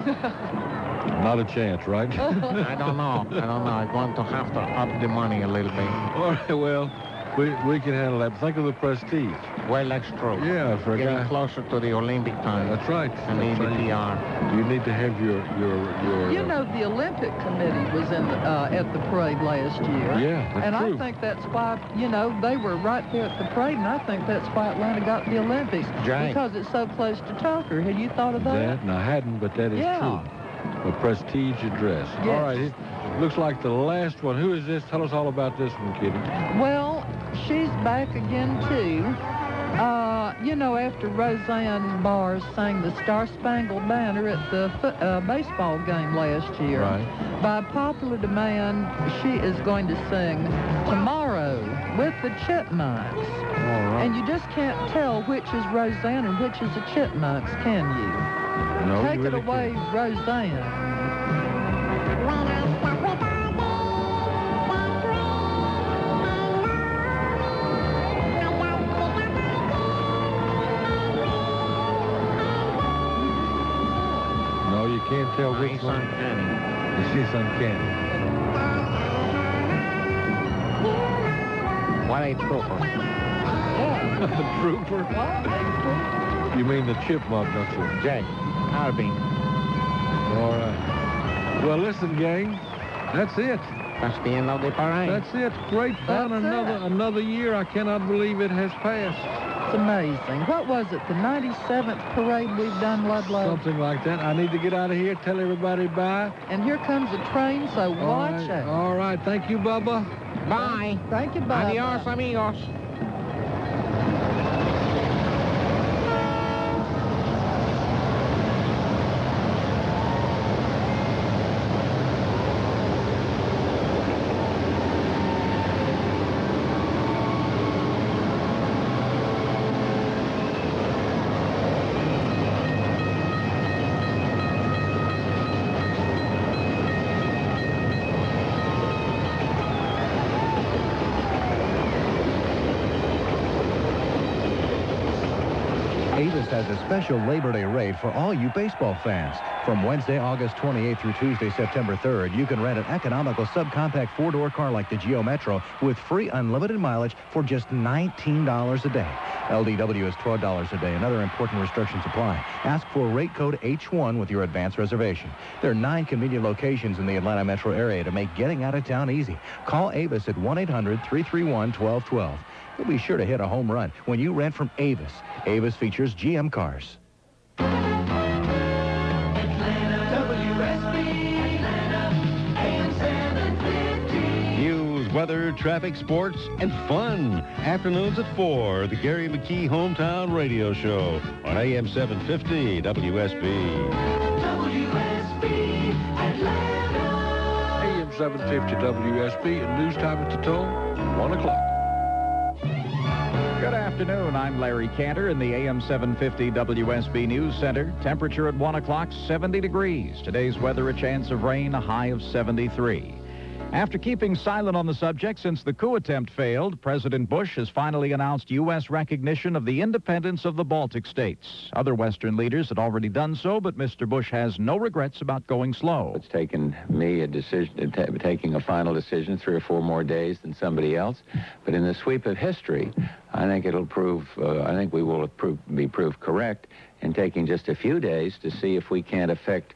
Not a chance, right? I don't know. I'm going to have to up the money a little bit. All right, well, we can handle that. Think of the prestige. Well, that's true. Yeah, for a Getting guy. closer to the Olympic time. That's right. I need the PR. You need to have your. You know, the Olympic Committee was in at the parade last year. Yeah, that's and true. I think that's why, you know, they were right there at the parade, and I think that's why Atlanta got the Olympics. Jay. Because it's so close to Tucker. Had you thought of that? That, and I hadn't, but that is Yeah. true. A prestige address. Yes. All right, it looks like the last one. Who is this? Tell us all about this one, Kitty. Well, she's back again, too. You know, after Roseanne Barr sang the Star-Spangled Banner at the baseball game last year, Right. by popular demand, she is going to sing Tomorrow with the Chipmunks. All right. And you just can't tell which is Roseanne and which is the Chipmunks, can you? No, Take you really it away, can't. Roseanne. No, you can't tell which It's one. uncanny. It's just uncanny. What a trooper. Yeah. The trooper? What? You mean the chipmunk, don't you? Jay, Harvey. All right. Well, listen, gang. That's it. That's the end of the parade. That's it. Great fun. That's Another year. I cannot believe it has passed. It's amazing. What was it, the 97th parade we've done, Ludlow? Something like that. I need to get out of here. Tell everybody bye. And here comes a train, so watch out. All right. Thank you, Bubba. Bye. Thank you, Bubba. Adios, amigos. Avis has a special Labor Day rate for all you baseball fans. From Wednesday, August 28th through Tuesday, September 3rd, you can rent an economical subcompact four-door car like the Geo Metro with free unlimited mileage for just $19 a day. LDW is $12 a day. Another important restrictions apply. Ask for rate code H1 with your advance reservation. There are 9 convenient locations in the Atlanta metro area to make getting out of town easy. Call Avis at 1-800-331-1212. You'll be sure to hit a home run when you rent from Avis. Avis features GM cars. News, weather, traffic, sports, and fun. Afternoons at 4, the Gary McKee Hometown Radio Show on AM 750 WSB. AM 750 WSB and news time at the tone, 1 o'clock. Good afternoon. I'm Larry Cantor in the AM 750 WSB News Center. Temperature at 1 o'clock, 70 degrees. Today's weather, a chance of rain, a high of 73. After keeping silent on the subject since the coup attempt failed, President Bush has finally announced U.S. recognition of the independence of the Baltic states. Other Western leaders had already done so, but Mr. Bush has no regrets about going slow. It's taken me a decision, taking a final decision 3 or 4 more days than somebody else. But in the sweep of history, I think it'll prove, I think we will be proved correct in taking just a few days to see if we can't affect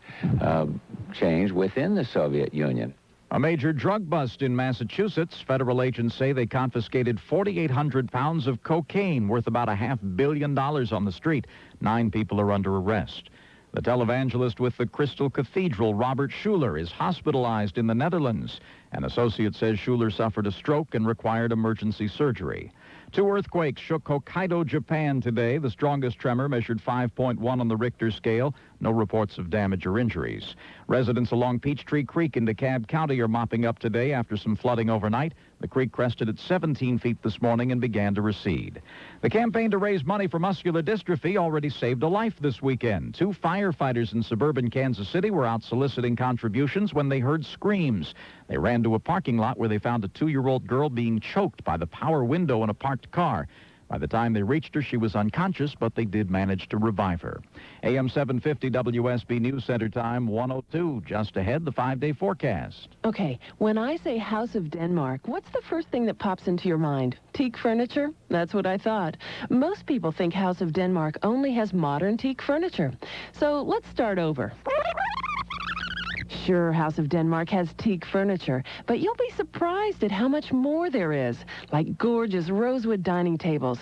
change within the Soviet Union. A major drug bust in Massachusetts. Federal agents say they confiscated 4,800 pounds of cocaine worth about $500 million on the street. 9 people are under arrest. The televangelist with the Crystal Cathedral, Robert Schuller, is hospitalized in the Netherlands. An associate says Schuller suffered a stroke and required emergency surgery. 2 earthquakes shook Hokkaido, Japan today. The strongest tremor measured 5.1 on the Richter scale. No reports of damage or injuries. Residents along Peachtree Creek in DeKalb County are mopping up today after some flooding overnight. The creek crested at 17 feet this morning and began to recede. The campaign to raise money for muscular dystrophy already saved a life this weekend. 2 firefighters in suburban Kansas City were out soliciting contributions when they heard screams. They ran to a parking lot where they found a 2-year-old girl being choked by the power window in a parked car. By the time they reached her, she was unconscious, but they did manage to revive her. AM 750 WSB News Center time 1:02. Just ahead, the 5-day forecast. Okay, when I say House of Denmark, what's the first thing that pops into your mind? Teak furniture? That's what I thought. Most people think House of Denmark only has modern teak furniture. So let's start over. Sure, House of Denmark has teak furniture, but you'll be surprised at how much more there is, like gorgeous rosewood dining tables,